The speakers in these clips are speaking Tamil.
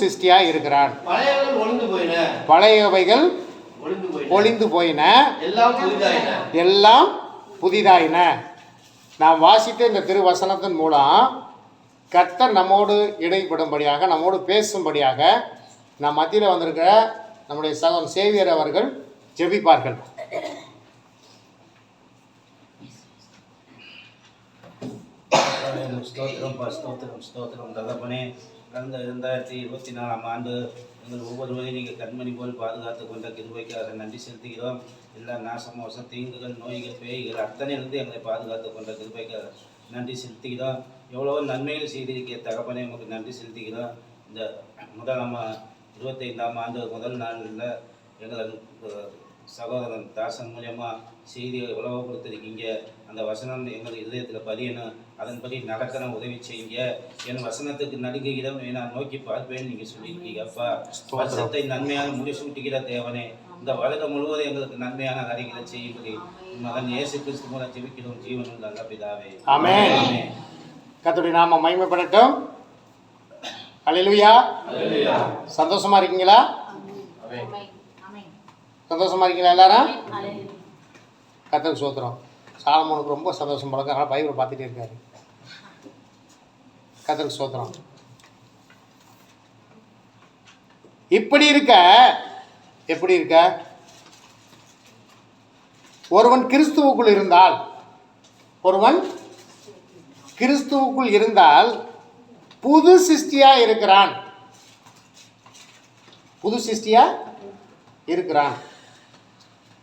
சிருஷ்டியாய் இருக்கிறான். பழையவைகள் ஒளிந்து போயின, எல்லாம் புதிதாயின. நாம் வாசித்த இந்த திருவசனத்தின் மூலம் கர்த்தர் நம்மோடு இடைப்படும்படியாக, நம்மோடு பேசும்படியாக நம் மத்தியில் வந்திருக்கிற நம்முடைய சகோதரர் சேவியர் அவர்கள் ஜெபிப்பார்கள். ஸ்தோத்திரம் தகப்பனே. கடந்த 2024 ஆண்டு எங்கள் ஒவ்வொருவரையும் நீங்கள் கண்மணி போல் பாதுகாத்து கொண்ட கிருபைக்காக நன்றி செலுத்துகிறோம். எல்லா நாசமோசம், தீங்குகள், நோய்கள், பேய்கள் அத்தனையிலிருந்து எங்களை பாதுகாத்து கொண்ட கிருபைக்காக நன்றி செலுத்துகிறோம். எவ்வளவோ நன்மைகள் செய்திருக்கிற தகப்பனே உங்களுக்கு நன்றி செலுத்துகிறோம். இந்த நம்ம 25ஆம் ஆண்டு முதல் நாளில் எங்கள் சகோதரன் தாசன் மூலியமாக செய்தியை எவ்வளவோ கொடுத்துருக்கீங்க. அந்த வசனம் எங்கள் இதயத்தில் பதியணும், அதன்படி நடக்கணும், உதவி செய்யுங்க. என் வசனத்துக்கு நடுங்குகிறோம், நான் நோக்கி பார்ப்பேன் நீங்கள் சொல்லியிருக்கீங்க. அப்பா, வருஷத்தை நன்மையாக முடிசூட்டுகிற தேவனே, இந்த வருடம் முழுவதும் எங்களுக்கு நன்மையான காரியங்களை செய்யும்படி மகன் இயேசு கிறிஸ்து மூலம் ஜெபிக்கிறோம். ஜீவனும் நல்ல பிதாவே, ஆமென். கர்த்தருடைய நாமம் மகிமைப்படட்டும். அல்லேலூயா. சந்தோஷமா இருக்கீங்களா? சந்தோஷமா இருக்கீங்களா எல்லாரும்? கர்த்தருக்கு ஸ்தோத்திரம். சாலமோனுக்கு ரொம்ப சந்தோஷம் பழக்கம், அதனால் பைபிளை பார்த்துட்டே இருக்காரு. கர்த்தருக்கு ஸ்தோத்திரம். இப்படி இருக்க ஒருவன் கிறிஸ்துவுக்குள் இருந்தால் புது சிருஷ்டியா இருக்கிறான்.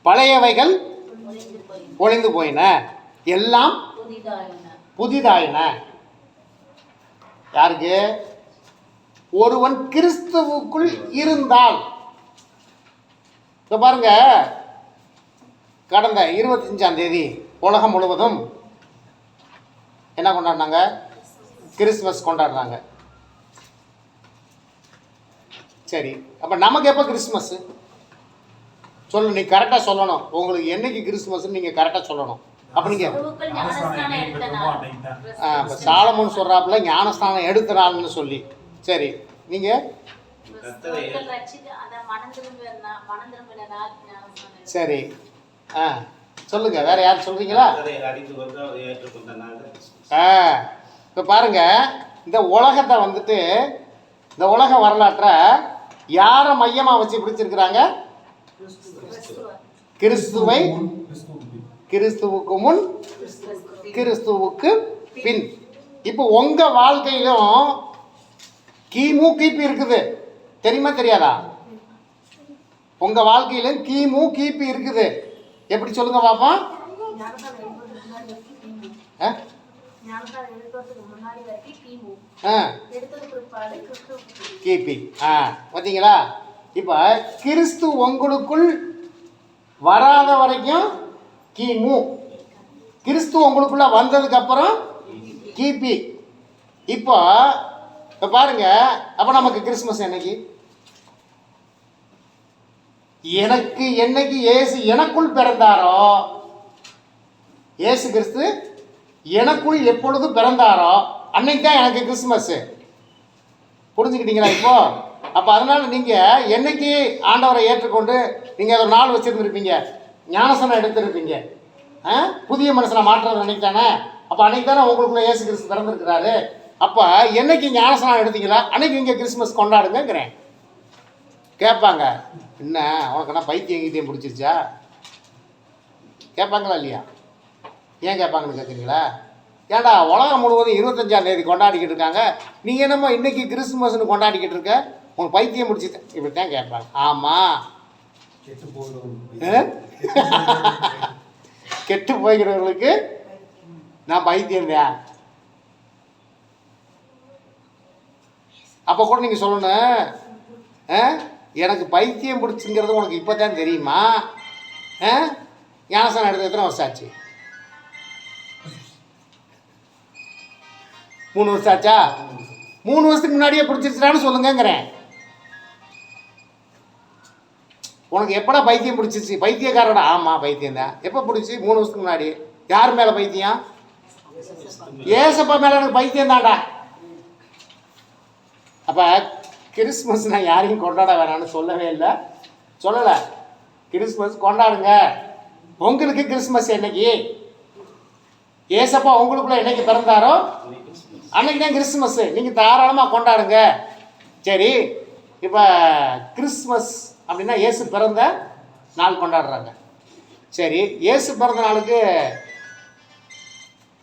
பழையவைகள் ஒளிந்து போயின, எல்லாம் புதிதாயின. யாருக்கு? ஒருவன் கிறிஸ்துவுக்குள் இருந்தால். இப்ப பாருங்க, கடந்த 25ஆம் தேதி உலகம் முழுவதும் என்ன கொண்டாடினாங்க? கிறிஸ்துமஸ் கொண்டாடுறாங்க. சரி, அப்ப நமக்கு எப்போ கிறிஸ்துமஸ் சொல்லு? நீ கரெக்டாக சொல்லணும். உங்களுக்கு என்னைக்கு கிறிஸ்துமஸ் நீங்க கரெக்டாக சொல்லணும். அப்ப நீங்க இப்போ சாலமோன் சொல்றாப்புல ஞானஸ்தானம் எடுத்த நாள்னு சொல்லி. சரி, நீங்க சரி சொல்லுங்க. வேற யாரும் சொல்றீங்களா? இப்போ பாருங்க, இந்த உலகத்தை வந்துட்டு, இந்த உலக வரலாற்றை யாரை மையமாக வச்சு பிடிச்சிருக்கிறாங்க? கிறிஸ்துவை, கிறிஸ்துவுக்கு முன், கிறிஸ்துவுக்கு பின். இப்போ உங்க வாழ்க்கையிலும் கிமு கிபி இருக்குது, தெரியுமா தெரியாதா? உங்க வாழ்க்கையிலும் கிமு கிபி இருக்குது. எப்படி சொல்லுங்க பாப்பா? கிபி. பார்த்தீங்களா? இப்போ கிறிஸ்து உங்களுக்குள் வராத வரைக்கும் கிமு, கிறிஸ்து உங்களுக்குள்ள வந்ததுக்கு அப்புறம் கிபி. இப்போ பாருங்க, அப்ப நமக்கு கிறிஸ்துமஸ் என்னைக்கு? என்னைக்கு இயேசு எனக்குள் பிறந்தாரோ, இயேசு கிறிஸ்து எனக்குள் எப்பொழுது பிறந்தாரோ அன்னைக்கு தான் எனக்கு கிறிஸ்துமஸ். புரிஞ்சுக்கிட்டீங்களா இப்போ? அப்போ அதனால நீங்கள் என்னைக்கு ஆண்டவரை ஏற்றுக்கொண்டு நீங்கள் ஒரு நாள் வச்சுருந்துருப்பீங்க, ஞானசனம் எடுத்துருப்பீங்க, புதிய மனுஷனை மாற்றுறது அன்னைக்கு தானே. அப்போ அன்னைக்கு தானே உங்களுக்குள்ள இயேசு கிறிஸ்து பிறந்திருக்கிறாரு. அப்போ என்னைக்கு ஞானசனம் எடுத்தீங்களா அன்னைக்கு நீங்கள் கிறிஸ்துமஸ் கொண்டாடுங்கிறேன். கேட்பாங்க, என்ன உனக்குன்னா பைத்தியம் கிட்டேயும் பிடிச்சிருச்சா? கேட்பாங்களா இல்லையா? ஏன் கேட்பாங்கன்னு கேட்குறீங்களா? ஏன்டா உலகம் முழுவதும் 25ஆம் தேதி கொண்டாடிக்கிட்டு இருக்காங்க, நீங்கள் என்னமோ இன்னைக்கு கிறிஸ்துமஸ்ன்னு கொண்டாடிக்கிட்டு இருக்க, உனக்கு பைத்தியம் முடிச்சுட்டு இப்படித்தான் கேட்பாங்க. ஆமாம், கெட்டு போய்கிறவர்களுக்கு நான் பைத்தியம் தான். அப்போ கூட நீங்கள் சொல்லணும், எனக்கு பைத்தியம் பிடிச்சுங்கிறது உனக்கு இப்போ தான் தெரியுமா? ஞானஸ்தானம் எடுத்து எத்தனை வருஷம் ஆச்சு? 3 வருஷம் ஆச்சா? 3 வருஷத்துக்கு முன்னாடியே பிடிச்சிருச்சான்னு சொல்லுங்கிறேன். உனக்கு எப்படா பைத்தியம் பிடிச்சிருச்சு? பைத்தியக்காரடா. ஆமாம், பைத்தியம் தான். எப்போ பிடிச்சி? 3 வருஷத்துக்கு முன்னாடி. யார் மேலே பைத்தியம்? ஏசப்பா மேலே எனக்கு பைத்தியம் தான்டா. அப்போ கிறிஸ்மஸ் நான் யாரையும் கொண்டாட வேணாம்னு சொல்லவே இல்லை, சொல்லலை. கிறிஸ்மஸ் கொண்டாடுங்க. உங்களுக்கு கிறிஸ்மஸ் என்னைக்கு? ஏசப்பா உங்களுக்குள்ள என்னைக்கு பிறந்தாரோ அன்னைக்கு தான் கிறிஸ்மஸ். நீங்கள் தாராளமாக கொண்டாடுங்க. சரி, இப்போ கிறிஸ்மஸ் அப்படின்னா இயேசு பிறந்த நாள் கொண்டாடுறாங்க. சரி, இயேசு பிறந்த நாளுக்கு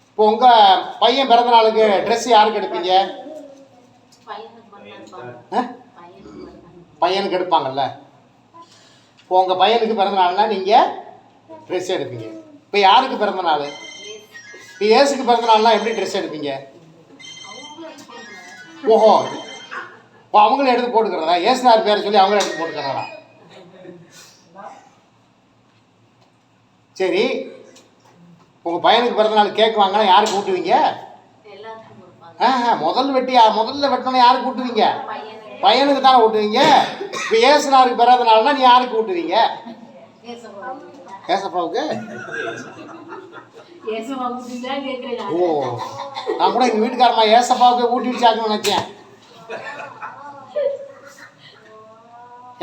இப்போ உங்கள் பையன் பிறந்த நாளுக்கு ட்ரெஸ் யாருக்கு எடுப்பீங்க? பையனுக்கு எடுப்பாங்கல்ல. இப்போ உங்கள் பையனுக்கு பிறந்த நாள்னா நீங்கள் ட்ரெஸ் எடுப்பீங்க. இப்போ யாருக்கு பிறந்த நாள்? இப்போ இயேசுக்கு பிறந்த நாள்லாம் எப்படி ட்ரெஸ் எடுப்பீங்க? ஓஹோ, இப்போ அவங்களும் எடுத்து போட்டுக்கிறதா? ஏசுனார் பேரை சொல்லி அவங்களும் எடுத்து போட்டுக்கிறதா? சரி, உங்கள் பையனுக்கு பிறந்த நாள் கேக் வாங்கினா யாருக்கு ஊட்டுவீங்க? முதல்ல வெட்டினோன்னா யாருக்கு ஊட்டுவீங்க? பையனுக்கு தானே ஊட்டுவீங்க. இப்போ ஏசுனாருக்கு பிறந்த நாள்னா நீ யாருக்கு ஊட்டுவீங்க? ஏசப்பாவுக்கு. ஓ, நான் கூட எங்கள் வீட்டுக்காரம்மா ஏசப்பாவுக்கு ஊட்டி வச்சாக்கணும்னு நினச்சேன்.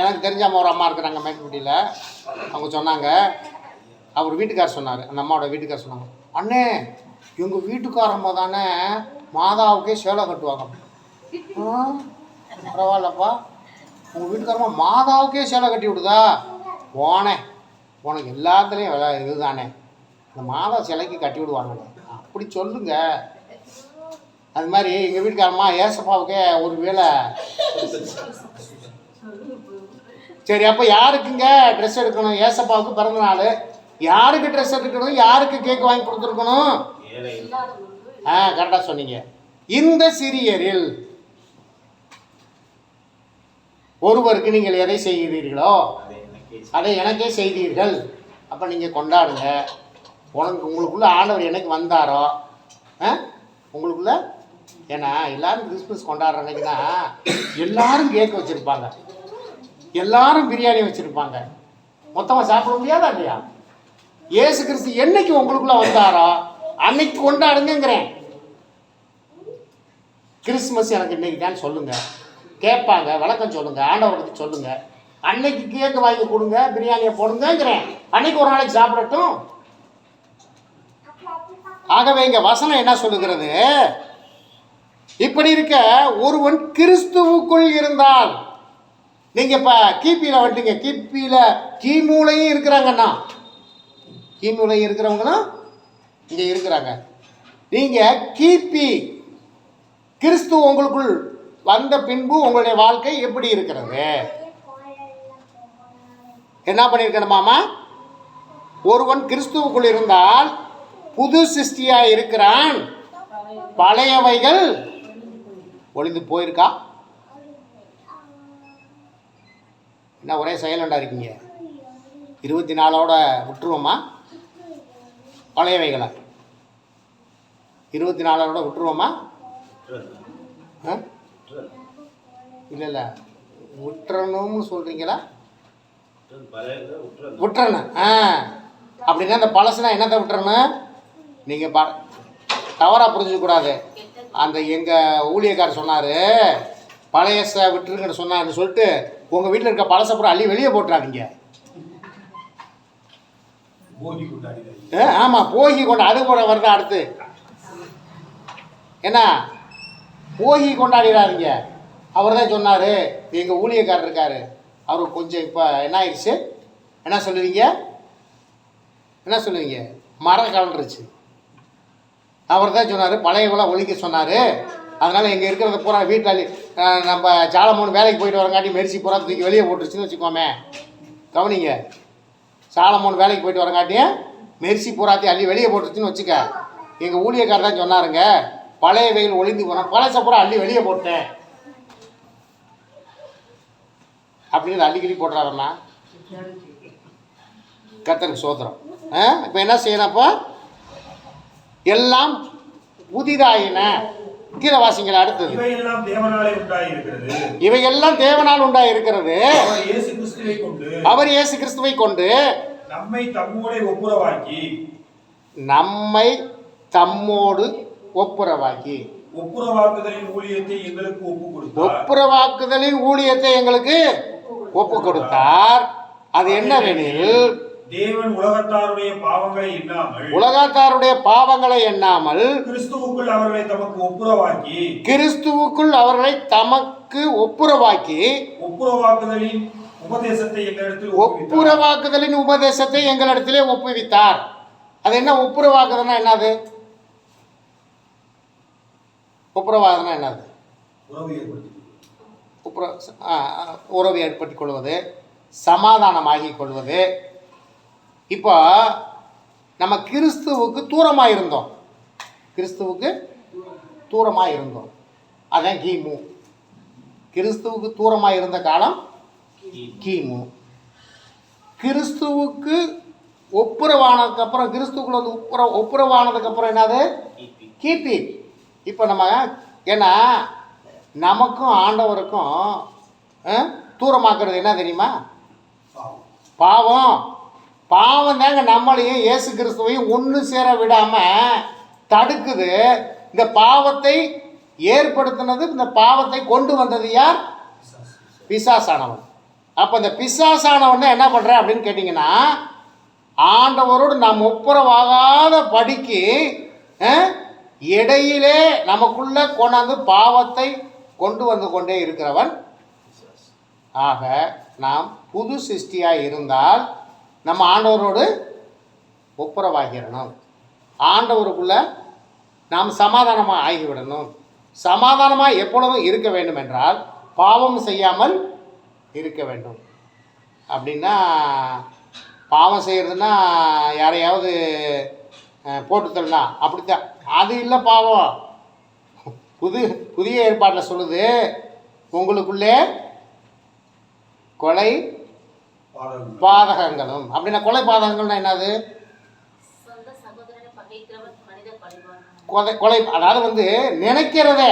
எனக்கு தெரிஞ்சாம ஒரு அம்மா இருக்கிறாங்க மேட்டுப்பட்டியில். அவங்க சொன்னாங்க, அவர் வீட்டுக்காரர் சொன்னார், அந்த அம்மாவோட வீட்டுக்காரர் சொன்னாங்க, அண்ணே எங்கள் வீட்டுக்காரம்மா தானே மாதாவுக்கே சேலை கட்டுவாங்க. பரவாயில்லப்பா, உங்கள் வீட்டுக்காரம்மா மாதாவுக்கே சேலை கட்டி விடுதா? போனேன், உனக்கு எல்லாத்துலேயும் விலை இதுதானே, இந்த மாதா சிலைக்கு கட்டி விடுவாங்க அப்படி சொல்லுங்க. அது மாதிரி எங்கள் வீட்டுக்காரம்மா ஏசப்பாவுக்கே ஒரு வேளை. சரி, அப்போ யாருக்குங்க ட்ரெஸ் எடுக்கணும்? ஏசப்பாவுக்கு பிறந்த நாள். யாருக்கு ட்ரெஸ் எடுக்கணும்? யாருக்கு கேக் வாங்கி கொடுத்துருக்கணும்? கரெக்டாக சொன்னீங்க. இந்த சிறியரில் ஒருவருக்கு நீங்கள் எதை செய்கிறீர்களோ அதை எனக்கே செய்தீர்கள். அப்போ நீங்கள் கொண்டாடுங்க. உங்களுக்குள்ள ஆண்டவர் என்னைக்கு வந்தாரோ உங்களுக்குள்ள. ஏன்னா எல்லாரும் கிறிஸ்மஸ் கொண்டாடுற அன்னைக்குன்னா எல்லாரும் கேக் வச்சுருப்பாங்க, எல்லாரும் பிரியாணி வச்சுருப்பாங்க, மொத்தமாக சாப்பிட முடியாதா இல்லையா? இயேசு கிறிஸ்து என்னைக்கு உங்களுக்குள்ள வந்தாரோ அன்னைக்கு கொண்டாடுங்கிறேன். கிறிஸ்மஸ் எனக்கு இன்னைக்கு தான் சொல்லுங்க, கேட்பாங்க, விளக்கம் சொல்லுங்க, ஆண்டவருக்கு சொல்லுங்க. அன்னைக்கு கேக்கு வாங்கி கொடுங்க, பிரியாணியை போடுங்கிறேன். அன்னைக்கு ஒரு நாளைக்கு சாப்பிடட்டும். ஆகவே இங்க வசனம் என்ன சொல்லுகிறது? இப்படி இருக்க ஒருவன் கிறிஸ்துவுக்குள் இருந்தால். நீங்க இப்ப கிபியில வந்துட்டீங்க. கிபியில கிமுலையும் இருக்கிறாங்கண்ணா, கிமுலையும் இருக்கிறவங்களும் இங்க இருக்கிறாங்க. நீங்க கிபி கிறிஸ்து உங்களுக்குள் வந்த பின்பு உங்களுடைய வாழ்க்கை எப்படி இருக்கிறது? என்ன பண்ணியிருக்கணுமாமா? ஒருவன் கிறிஸ்துவுக்குள் இருந்தால் புது சிருஷ்டியா இருக்கிறான், பழையவைகள் ஒளிந்து போயிருக்கா? என்ன ஒரே சைலண்டா இருக்கீங்க? 24 விட்டுருவோமா பழையவைகளை? 24 விட்டுருவோமா? இல்லை இல்லை, விட்டுறணும்னு சொல்கிறீங்களா? விட்டுறணும். அப்படின்னா இந்த பழசுனா என்னத்தை விட்டுறணும்? நீங்கள் தவறாக புரிஞ்சுக்கூடாது. அந்த எங்கள் ஊழியக்காரர் சொன்னார், பழையச விட்டுருங்கன்னு சொன்னார்னு சொல்லிட்டு உங்கள் வீட்டில் இருக்க பழசை பூரா அள்ளி வெளியே போட்டுறாதீங்க. ஆமாம், போகி கொண்டு அது கூட வருது அடுத்து. என்ன போகி கொண்டாடிடாதீங்க. அவர் தான் சொன்னார், எங்கள் ஊழியக்காரர் இருக்கார், அவருக்கு கொஞ்சம் இப்போ என்ன ஆயிடுச்சு, என்ன சொல்லுவீங்க, என்ன சொல்லுவீங்க, மரம் கலண்டுருச்சு. அவர் தான் சொன்னார், பழையவெல்லாம் ஒழிக்க சொன்னார். அதனால் எங்கே இருக்கிறத பூரா வீட்டில் நம்ம சாலமோன் வேலைக்கு போயிட்டு வரங்காட்டி மெரிசி பூரா தூக்கி வெளியே போட்டுருச்சுன்னு வச்சுக்கோமே. கவனிங்க, சாலமோன் வேலைக்கு போயிட்டு வரங்காட்டியும் மெரிசி பூராத்தையும் அள்ளி வெளியே போட்டுருச்சுன்னு வச்சுக்க. எங்கள் ஊழியக்காரர் தான் சொன்னாருங்க, பழைய வெயில் ஒளிந்து போனேன், பழச பூரா அள்ளி வெளியே போட்டேன் அப்படின்னு அள்ளிக்கிளி போட்டுறாருன்னா கர்த்தருக்கு சோத்திரம். இப்போ என்ன செய்யணும்? அப்போ எல்லாம் புதிதாயின. கீழே வாசிங்கள அடுத்தது. இவையெல்லாம் தேவனால் உண்டாயிருக்கிறது. அவர் இயேசு கிறிஸ்துவை கொண்டு நம்மை தம்மோடு ஒப்புரவாக்கி ஒப்புரவாக்குதலின் ஊழியத்தை எங்களுக்கு ஒப்புக் கொடுத்தார். ஒப்புரவாக்குதலின் ஊழியத்தை எங்களுக்கு ஒப்பு கொடுத்தார். அது என்னவெனில், தேவன் உலகத்தாருடைய பாவங்களை எண்ணாமல் உலகத்தாருடைய பாவங்களை எண்ணாமல் கிறிஸ்துவுக்குள் அவர்களை தமக்கு ஒப்புரவாக்கி, கிறிஸ்துவுக்குள் அவர்களை தமக்கு ஒப்புரவாக்கி, ஒப்புரவாக்குதலின் உபதேசத்தை எங்களிடத்தில் ஒப்புவித்தார். ஒப்புரவாக்குதலின் உபதேசத்தை எங்களிடத்திலே ஒப்புவித்தார். அது என்ன ஒப்புரவாக்குதல்னா என்னது? ஒப்புரவாகுதல்னா என்னது? உறவு ஏற்படுத்தி உறவு ஏற்படுத்திக் கொள்வது, சமாதானமாகிக் கொள்வது. இப்போ நம்ம கிறிஸ்துவுக்கு தூரமாக இருந்தோம், கிறிஸ்துவுக்கு தூரமாக இருந்தோம். அதான் கிமு. கிறிஸ்துவுக்கு தூரமாக இருந்த காலம் கிமு. கிறிஸ்துவுக்கு ஒப்புரவானதுக்கப்புறம், கிறிஸ்துக்குள்ள வந்து ஒப்புரவானதுக்கப்புறம் என்னது? கிபி. இப்போ நம்ம ஏன்னா நமக்கும் ஆண்டவருக்கும் தூரமாக்குறது என்ன தெரியுமா? பாவம். பாவம் தாங்க நம்மளையும் இயேசு கிறிஸ்துவையும் ஒன்று சேர விடாமல் தடுக்குது. இந்த பாவத்தை ஏற்படுத்தினது, இந்த பாவத்தை கொண்டு வந்தது யார்? பிசாசானவன். அப்போ இந்த பிசாசானவன் தான் என்ன பண்ணுறேன் அப்படின்னு கேட்டிங்கன்னா, ஆண்டவரோடு நாம் ஒப்புரவாகாத படிக்கு இடையிலே நமக்குள்ளே கொண்டாந்து பாவத்தை கொண்டு வந்து கொண்டே இருக்கிறவன். ஆக நாம் புது சிருஷ்டியாக இருந்தால் நம்ம ஆண்டவரோடு ஒப்புரவாகிடணும். ஆண்டவருக்குள்ள நாம் சமாதானமாக ஆகிவிடணும். சமாதானமாக எப்பொழுதும் இருக்க வேண்டும் என்றால் பாவம் செய்யாமல் இருக்க வேண்டும். அப்படின்னா பாவம் செய்கிறதுனா யாரையாவது போட்டுத்தரனா அப்படித்தான். அது இல்லை பாவம். புதிய ஏற்பாட்டில் சொல்லுது, உங்களுக்குள்ளே கொலை பாதகங்களும். அப்படின்னா கொலை பாதகங்கள்னா என்னது? கொலை. அதாவது வந்து நினைக்கிறதே,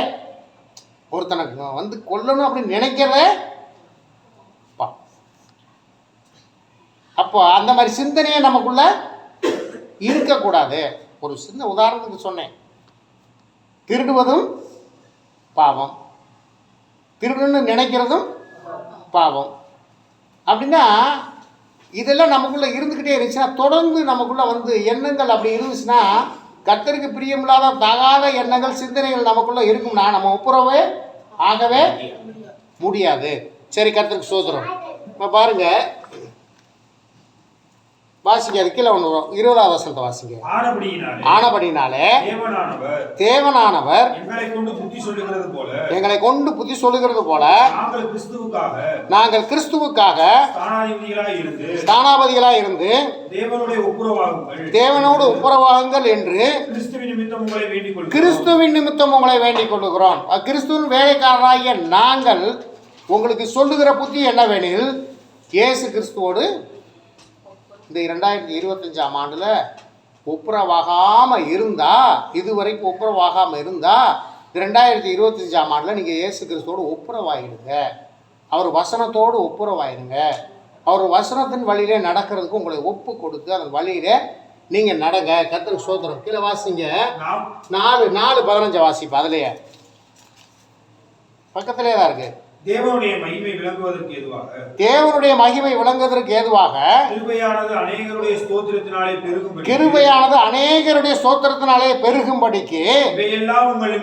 ஒருத்தனுக்கு வந்து கொல்லணும் அப்படின்னு நினைக்கிறதே. அப்போ அந்த மாதிரி சிந்தனையே நமக்குள்ள இருக்கக்கூடாது. ஒரு சின்ன உதாரணத்துக்கு சொன்னேன், திருடுவதும் பாவம், திருடுன்னு நினைக்கிறதும் பாவம். அப்படின்னா இதெல்லாம் நமக்குள்ளே இருந்துக்கிட்டே இருந்துச்சுன்னா, தொடர்ந்து நமக்குள்ளே வந்து எண்ணங்கள் அப்படி இருந்துச்சுன்னா, கர்த்தருக்கு பிரியமில்லாத தகாத எண்ணங்கள் சிந்தனைகள் நமக்குள்ளே இருக்கும்னா நம்ம ஒப்புரவே ஆகவே முடியாது. சரி, கர்த்தருக்கு சோதரம். இப்போ பாருங்கள், வாசிங்க. அது கீழே ஒன்று வரும், 20வது வசனத்தை வாசிங்க. ஆனபடினாலே தேவனானவர் எங்களை கொண்டு புத்தி சொல்லுகிறது போல நாங்கள் கிறிஸ்துவுக்காக ஸ்தானாபதிகளாய் இருந்து தேவனோடு ஒப்புரவாகுங்கள் என்று கிறிஸ்துவின் நிமித்தம் உங்களை வேண்டிக் கொள்ளுகிறோம். கிறிஸ்துவின் வேலைக்காரராகிய நாங்கள் உங்களுக்கு சொல்லுகிற புத்தி என்னவெனில், இயேசு கிறிஸ்துவோடு இந்த 2025ஆம் ஆண்டில் ஒப்புரவாகாமல் இருந்தால், இதுவரைக்கும் ஒப்புரவாகாமல் இருந்தால் 2025ஆம் ஆண்டில் நீங்கள் இயேசு கிறிஸ்துவோடு ஒப்புரவாயிடுங்க. அவர் வசனத்தோடு ஒப்புரவாயிடுங்க. அவர் வசனத்தின் வழியிலே நடக்கிறதுக்கு உங்களை ஒப்பு கொடுத்து அதன் வழியிலே நீங்கள் நடங்க. கர்த்தருக்கு ஸ்தோத்திரம். கீழே வாசிங்க, 4:15 வாசிப்பா. அதுலேயே பக்கத்திலே தான் இருக்குது. தேவனுடைய மகிமை விளங்குவதற்கு ஏதுவாக கிருபையானது அநேகருடைய ஸ்தோத்திரத்தினாலே பெருகும்படிக்கு இவைகள் எல்லாம் உங்கள்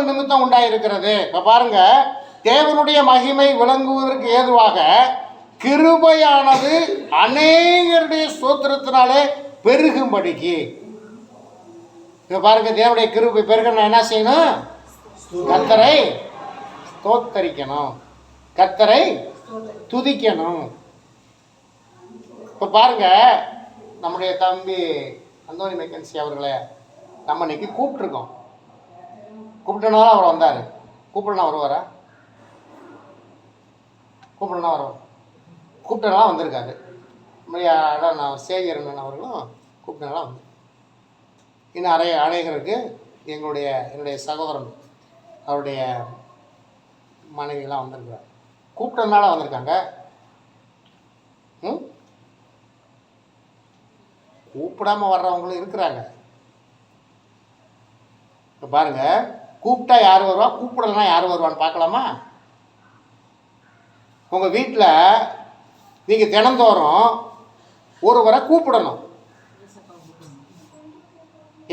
நிமித்தம் உண்டாயிருக்கிறது. இப்ப பாருங்க, தேவனுடைய மகிமை விளங்குவதற்கு ஏதுவாக கிருபையானது அநேகருடைய ஸ்தோத்திரத்தினாலே பெருகும்படிக்கு. இப்ப பாருங்க, தேவனுடைய கிருபை பெருகணும் என்ன செய்யணும்? கர்த்தரை ஸ்தோத்தரிக்கணும், கர்த்தரை துதிக்கணும். இப்போ பாருங்க, நம்முடைய தம்பி அந்தோனி மெக்கன்சி அவர்களை நம்ம இன்னைக்கு கூப்பிட்டுருக்கோம். கூப்பிட்டனால அவர் வந்தார். கூப்பிடனா வருவாரா? கூப்பிட்டனால வந்திருக்காரு. நான் சேகரன் அவர்களும் கூப்பிட்டனால வந்து இன்னும் அநேகருக்கு என்னுடைய சகோதரன் அவருடைய மனைவியெல்லாம் வந்திருக்கிறார். கூப்பிட்டதுனால வந்திருக்காங்க. கூப்பிடாமல் வர்றவங்களும் இருக்கிறாங்க. இப்போ பாருங்கள், கூப்பிட்டா யார் வருவா, கூப்பிடலாம் யார் வருவான்னு பார்க்கலாமா? உங்கள் வீட்டில் நீங்கள் தினந்தோறும் ஒருவரை கூப்பிடணும்.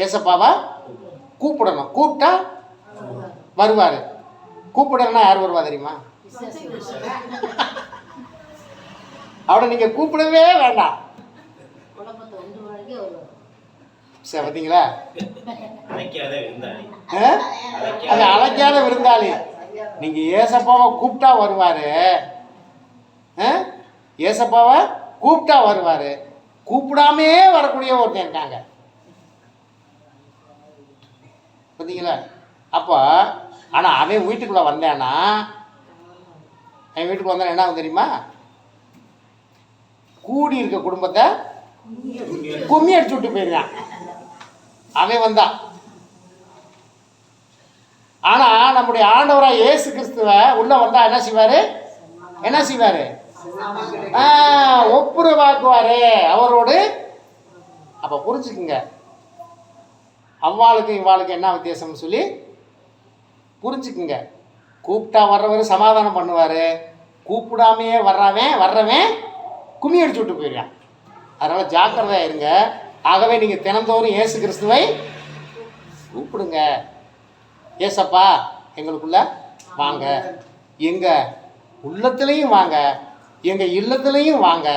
ஏசப்பாவை கூப்பிடணும். கூப்பிட்டா வருவார். கூப்பிடணும்னா யார் வருவா தெரியுமா? அவனை நீங்கள் கூப்பிடவே வேண்டாம். சரி, பார்த்தீங்களா? அது அழைக்காத விருந்தாளி. நீங்கள் ஏசப்பாவை கூப்பிட்டா வருவார். ஏசப்பாவை கூப்பிட்டா வருவார். கூப்பிடாமே வரக்கூடிய ஒருத்தன் இருக்காங்க, பார்த்தீங்களா? அப்போ ஆனால் அவன் வீட்டுக்குள்ளே வந்தானா, அவன் வீட்டுக்கு வந்தானா என்ன ஆகும் தெரியுமா? கூடி இருக்க குடும்பத்தை கும்மி அடிச்சு விட்டு போயிருக்கான் அவன் வந்தான். ஆனால் நம்முடைய ஆண்டவராக இயேசு கிறிஸ்துவ உள்ளே வந்தால் என்ன செய்வார்? என்ன செய்வார்? ஒப்புரவாக்குவார் அவரோடு. அப்போ புரிஞ்சுக்குங்க, அவ்வாளுக்கு இவ்வாளுக்கு என்ன வித்தியாசம்னு சொல்லி புரிஞ்சுக்குங்க. கூப்பிட்டா வர்றவர் சமாதானம் பண்ணுவார். கூப்பிடாமையே வர்றவன் கும்மி அடிச்சு விட்டு போயிடுறான். அதனால் ஜாக்கிரதையாக இருங்க. ஆகவே நீங்கள் தினந்தோறும் இயேசு கிறிஸ்துவை கூப்பிடுங்க. ஏசப்பா எங்களுக்குள்ள வாங்க, எங்கள் உள்ளத்துலேயும் வாங்க, எங்கள் இல்லத்துலேயும் வாங்க.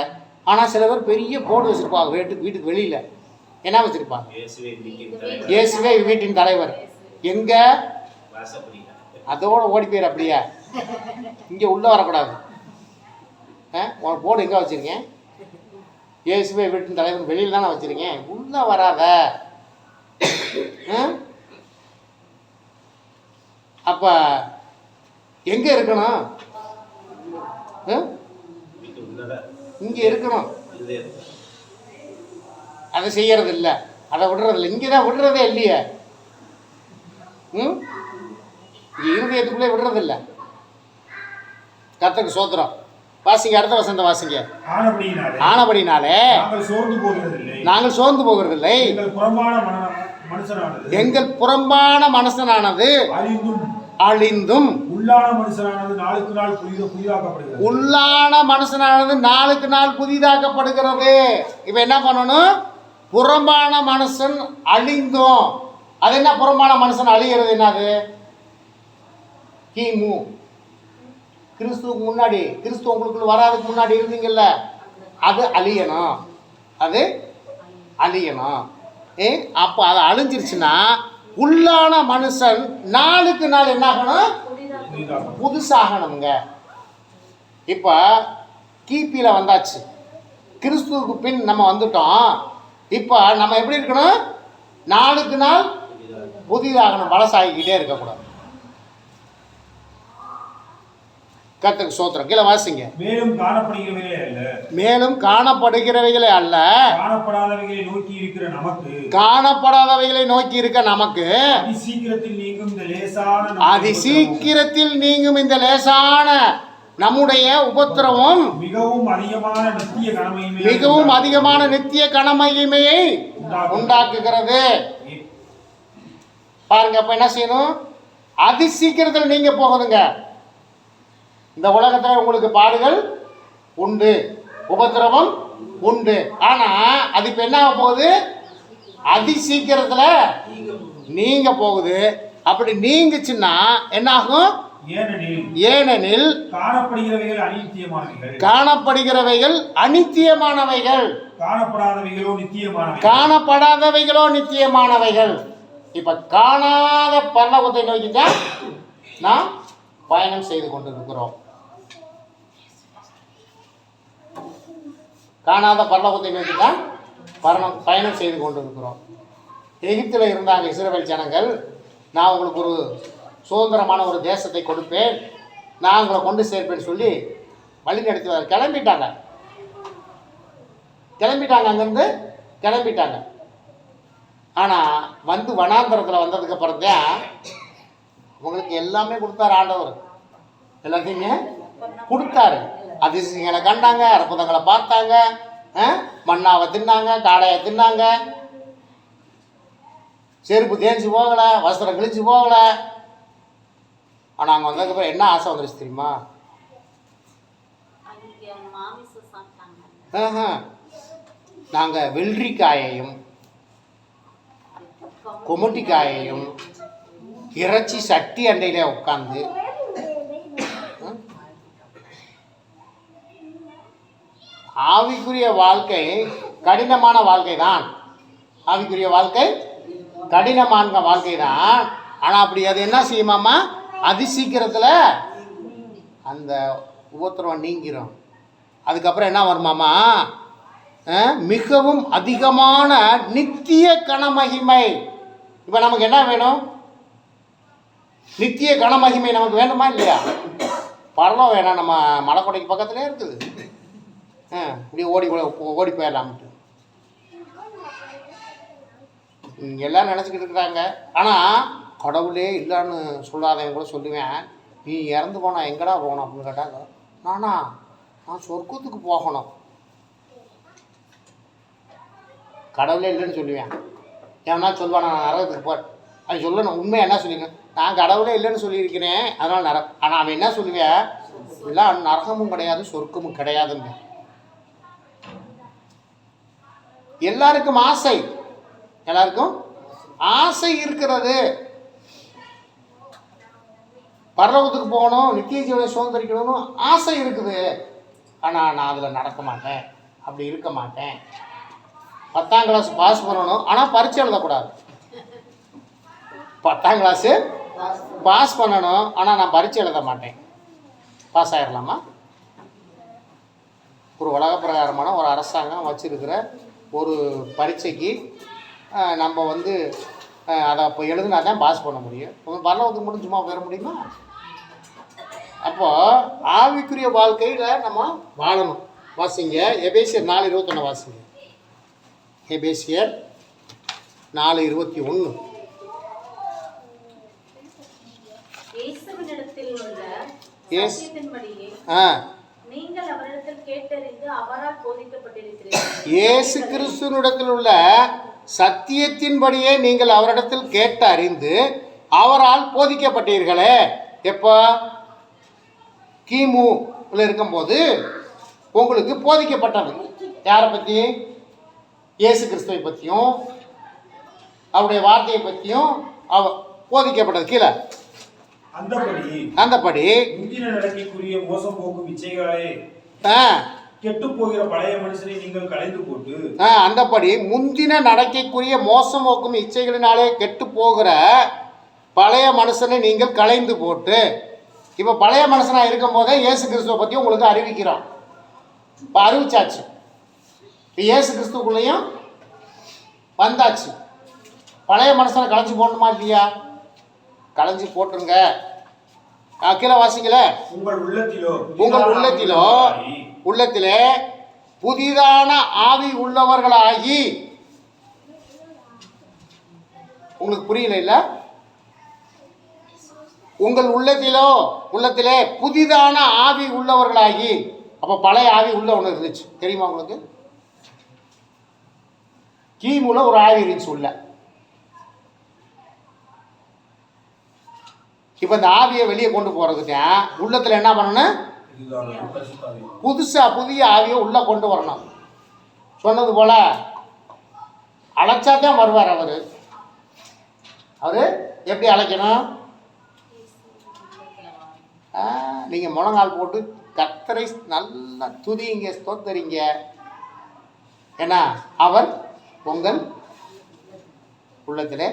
ஆனால் சில பேர் பெரிய போர்டு வச்சுருப்பாங்க வீட்டுக்கு வெளியில். என்ன வச்சுருப்பாங்க? இயேசுவே வீட்டின் தலைவர். எங்கே? அதோடு ஓடி போயிரு. அப்படியா? இங்கே உள்ளே வரக்கூடாது. உன் போர்டு எங்கே வச்சுருக்கேன்? இயேசுவே வீட்டின் தலைவர் வெளியில் தானே வச்சுருக்கேன், உள்ளே வராத. அப்போ எங்கே இருக்கணும்? இங்கே இருக்கணும். அதை செய்யறது இல்லை, அதை விடுறது இல்லை. இங்கே தான் விடுறதே இல்லையே. இங்கே இருதயத்துக்குள்ளே விடுறதில்லை. கர்த்தருக்கு சோத்திரம். வாசிங்க, அடுத்த வசந்த வாசிங்க. ஆனபடினாலே நாங்கள் சோர்ந்து போகிறதில்லை. எங்கள் புறம்பான மனுஷனானது அழிந்தும் உள்ளான மனுஷனானது நாளுக்கு நாள் புதிதாக்கப்படுகிறது. இப்போ என்ன பண்ணணும்? புறம்பான மனுஷன் அழிந்தும். அது என்ன புறம்பான மனுஷன் அழிகிறது? என்னது? கிமு கிறிஸ்துவுக்கு முன்னாடி, கிறிஸ்து உங்களுக்குள்ள வராதுக்கு முன்னாடி இருந்தீங்கல்ல, அது அழியணும். அது அழியணும். அப்போ அது அழிஞ்சிருச்சுன்னா உள்ளான மனுஷன் நாளுக்கு நாள் என்ன ஆகணும்? புதுசாகணுங்க. இப்போ கிபியில் வந்தாச்சு, கிறிஸ்துவுக்கு பின் நம்ம வந்துட்டோம். இப்போ நம்ம எப்படி இருக்கணும்? நாளுக்கு நாள் புதிதாகணும், பழசாகிக்கிட்டே இருக்கக்கூடாது. கர்த்தருக்கு சோத்திரம். கீழே வாசிங்க. மேலும் காணப்படுகிறவைகளே அல்ல, காணப்படாதவைகளை நோக்கி இருக்க நமக்கு அதிசீக்கிரத்தில் நீங்கும் இந்த லேசான நம்முடைய உபத்திரவம் மிகவும் அதிகமான நித்திய கனமகிமையை உண்டாக்குகிறது. பாருங்க, அப்ப என்ன செய்யணும்? அதிசீக்கிரத்தில் நீங்க போகுதுங்க. இந்த உலகத்தில் உங்களுக்கு பாடுகள் உண்டு, உபத்திரவம் உண்டு. ஆனால் அது இப்போ என்ன ஆக போகுது? அதிசீக்கிரத்தில் நீங்க போகுது. அப்படி நீங்குச்சுன்னா என்ன ஆகும்? ஏனெனில் காணப்படுகிறவைகள் அனித்தியமானவைகள், காணப்படாதவைகளோ நித்தியமானவைகள். இப்ப காணாத பரலோகத்தை நோக்கி தான் நாம் பயணம் செய்து கொண்டிருக்கிறோம். காணாத பரலோகத்தை நோக்கி தான் பயணம் செய்து கொண்டிருக்கிறோம். எகிப்தில் இருந்தாங்க இஸ்ரவேல் ஜனங்கள். நான் உங்களுக்கு ஒரு சுதந்திரமான ஒரு தேசத்தை கொடுப்பேன், நான் உங்களை கொண்டு சேர்ப்பேன்னு சொல்லி வழி நடத்தி கிளம்பிட்டாங்க. அங்கேருந்து கிளம்பிட்டாங்க. ஆனால் வந்து வனாந்தரத்தில் வந்ததுக்கு அப்புறம் தான் உங்களுக்கு எல்லாமே கொடுத்தாரு ஆண்டவர். எல்லாத்தையுமே கொடுத்தாரு. அதிசயங்களை கண்டாங்க, அற்புதங்களை பார்த்தாங்க, மண்ணாவை தின்னாங்க, காடையை தின்னாங்க. செருப்பு தேஞ்சு போகலை, வஸ்திரம் கிழிச்சு போகலை. ஆனால் அங்கே வந்ததுக்கப்புறம் என்ன ஆசை வந்துருச்சு தெரியுமா? நாங்கள் வெள்ளரிக்காயையும் கொமட்டிக்காயையும் இறைச்சி சட்டி அண்டையில உட்காந்து ஆவிக்குரிய வாழ்க்கை கடினமான வாழ்க்கை தான். ஆவிக்குரிய வாழ்க்கை கடினமான வாழ்க்கை தான். ஆனால் அப்படி அது என்ன செய்யுமாமா? அதி சீக்கிரத்தில் அந்த உபத்திரவம் நீங்கிரும். அதுக்கப்புறம் என்ன வருமாமா? மிகவும் அதிகமான நித்திய கனமகிமை. இப்போ நமக்கு என்ன வேணும்? நித்திய கனமகிமை நமக்கு வேணுமா இல்லையா? பரலம் வேணாம், நம்ம மலைக்கோட்டைக்கு பக்கத்துலேயே இருக்குது. இப்படி ஓடி போயிடலாம்ட்டு எல்லாம் நினச்சிக்கிட்டு இருக்கிறாங்க. ஆனால் கடவுளே இல்லைன்னு சொல்லாதவங்க கூட சொல்லுவேன், நீ இறந்து போனால் எங்கடா போகணும் அப்படின்னு கேட்டாங்க. நான் சொர்க்கத்துக்கு போகணும். கடவுளே இல்லைன்னு சொல்லுவேன். ஏன்னா சொல்லுவான் நான் நரகத்துக்கு போகிறேன். அது சொல்லணும். உண்மையாக என்ன சொல்லிங்க, நான் கடவுளே இல்லைன்னு சொல்லியிருக்கிறேன், அதனால் ஆனால் அவன் என்ன சொல்லுவேன், எல்லாம் நரகமும் கிடையாது சொர்க்கமும் கிடையாதுங்க. எல்லாருக்கும் ஆசை, எல்லாருக்கும் ஆசை இருக்கிறது. பரலோகத்துக்கு போகணும், நித்திய ஜீவனை சுதந்திரிக்கணும்னு ஆசை இருக்குது. ஆனால் நான் அதில் நடக்க மாட்டேன், அப்படி இருக்க மாட்டேன். 10ஆம் கிளாஸ் பாஸ் பண்ணணும், ஆனால் பரீட்சை எழுதக்கூடாது. 10ஆம் கிளாஸு பாஸ் பண்ணணும், ஆனால் நான் பரீட்சை எழுத மாட்டேன். பாஸ் ஆகிடலாமா? ஒரு உலக பிரகாரமான ஒரு அரசாங்கம் வச்சுருக்கிற ஒரு பரீட்சைக்கு நம்ம அதை இப்போ எழுதுனா தான் பாஸ் பண்ண முடியும். பரலோகத்துக்கு மட்டும் சும்மா பெற முடியுமா? அப்போது ஆவிக்குரிய வாழ்க்கையில் நம்ம வாழணும். வாசிங்க எபேசியர் 4:21 வாசிங்க. எபேசியர் 4:21. இயேசு கிறிஸ்துவினிடத்தில் உள்ள சத்தியத்தின்படியே நீங்கள் அவரிடத்தில் கேட்டு அறிந்து அவரால் போதிக்கப்பட்டீர்களே. எப்போ? கிமுல இருக்கும்போது உங்களுக்கு போதிக்கப்பட்டது. யாரை பற்றி? இயேசு கிறிஸ்துவை பற்றியும் அவருடைய வார்த்தையை பற்றியும் போதிக்கப்பட்டது. கீழே அந்தபடி முந்தின நடக்கைக்குரிய மோசம் போக்கும் இச்சைகளே கெட்டு போகிற பழைய மனுஷனை நீங்கள் களைந்து போட்டு அந்தபடி முந்தின நடக்கைக்குரிய மோசம் போக்கும் இச்சைகளினாலே கெட்டு போகிற பழைய மனுஷனை நீங்கள் களைந்து போட்டு. இப்போ பழைய மனுஷனாக இருக்கும் போதே இயேசு கிறிஸ்துவை பற்றி உங்களுக்கு அறிவிக்கிறோம். இப்போ அறிவிச்சாச்சு. இப்போ இயேசு கிறிஸ்துக்குள்ளேயும் வந்தாச்சு. பழைய மனுஷனை களைஞ்சி போடணுமா இல்லையா? களைஞ்சி போட்டுருங்க. கீழே வாசிங்கள. உங்கள் உள்ளத்திலே புதிதான ஆவி உள்ளவர்களாகி. உங்களுக்கு புரியல இல்ல? உங்கள் உள்ளத்திலே புதிதான ஆவி உள்ளவர்களாகி. அப்போ பழைய ஆவி உள்ள ஒன்று இருந்துச்சு, தெரியுமா உங்களுக்கு? கிமுல ஒரு ஆவி இருந்துச்சு உள்ள. இப்போ இந்த ஆவியை வெளியே கொண்டு போகிறதுக்கு உள்ளத்தில் என்ன பண்ணணும்? புதிய ஆவியை உள்ளே கொண்டு வரணும். சொன்னது போல் அழைச்சா தான் வருவார். அவர் எப்படி அழைக்கணும்? நீங்கள் முழங்கால் போட்டு கர்த்தரை நல்லா துதிங்க, ஸ்தோத்தரிங்க. ஏன்னா அவர் உங்கள் உள்ளத்திலே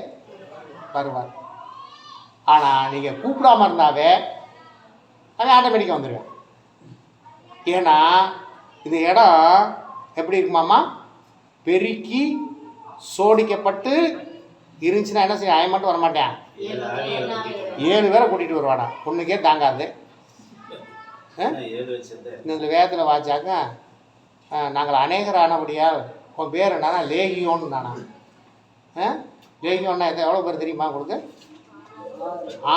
வருவார். ஆனால் நீங்கள் கூப்பிடாமல் இருந்தாவே அவன் ஆட்டோமேட்டிக்காக வந்துடுவேன். ஏன்னா இந்த இடம் எப்படி இருக்குமாம்மா? பெருக்கி சோடிக்கப்பட்டு இருந்துச்சுன்னா என்ன செய்ய? அவன் மட்டும் வரமாட்டேன், 7 பேரை கூட்டிகிட்டு வருவாடா. ஒன்றுக்கே தாங்காது. இந்த வேதத்தில் வாச்சாக்க நாங்கள் அநேகர் ஆனபடியால் உன் பேர் என்னன்னா லேகியோன்னு தானா? லேகியோன்னா எவ்வளோ பேர் தெரியுமா உங்களுக்கு?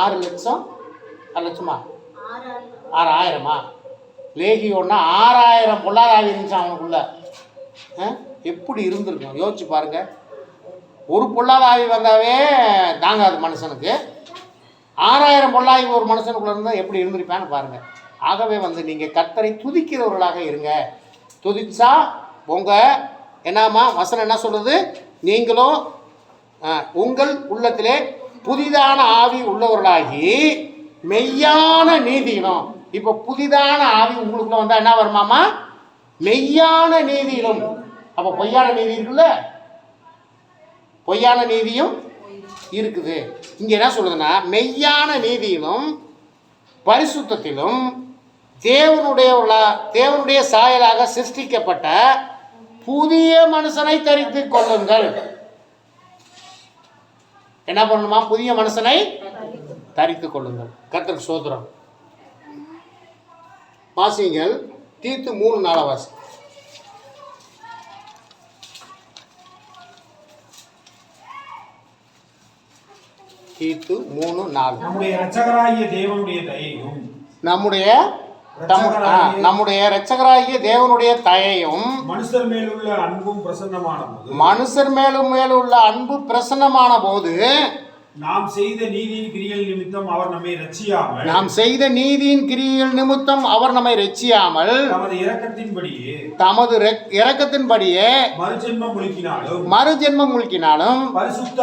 6 லட்சம் 6 லட்சமா 6000மா? லேகியோன்னா 6000 பொல்லாதாவி இருந்துச்சு அவனுக்குள்ள. எப்படி இருந்திருக்கும் யோசிச்சு பாருங்க. ஒரு பொல்லாத ஆவி வந்தாவே தாங்காது மனுஷனுக்கு. 6000 பொல்லாவி ஒரு மனுஷனுக்குள்ள இருந்தால் எப்படி இருந்திருப்பான்னு பாருங்கள். ஆகவே நீங்கள் கர்த்தரை துதிக்கிறவர்களாக இருங்க. துதிச்சா உங்கள் என்னம்மா வசனம் என்ன சொல்லுது? நீங்களும் உங்கள் உள்ளத்திலே புதிதான ஆவி உள்ளவர்களாகி மெய்யான நீதியிலும். இப்போ புதிதான ஆவி உங்களுக்குள்ள வந்தால் என்ன வருமாமா? மெய்யான நீதியிலும். அப்போ பொய்யான நீதி இருக்குல்ல, பொய்யான நீதியும் இருக்குது. இங்கே என்ன சொல்லுதுன்னா, மெய்யான நீதியிலும் பரிசுத்தத்திலும் தேவனுடைய சாயலாக சிருஷ்டிக்கப்பட்ட புதிய மனுஷனை தரித்து கொள்ளுங்கள். என்ன பண்ணணுமா? புதிய மனுஷனை தரித்து கொள்ளுங்கள். கர்த்தருக்கு ஸ்தோத்திரம். வாசிங்கள் தீத்து 3:4 வாசி. தீத்து 3:4. நம்முடைய இரட்சகராகிய தேவனுடைய தயையும் நம்முடைய இரட்சகராகிய தேவனுடைய தயையும் மனுஷர் மேலுள்ள அன்பும் பிரசன்னமான போது நாம் செய்த நீதியின் கிரியைகள் நிமித்தம் அவர் நம்மை ரட்சியாமல் தமது இரக்கத்தின்படியே மறுஜென்மம் முழுக்கினாலும் பரிசுத்த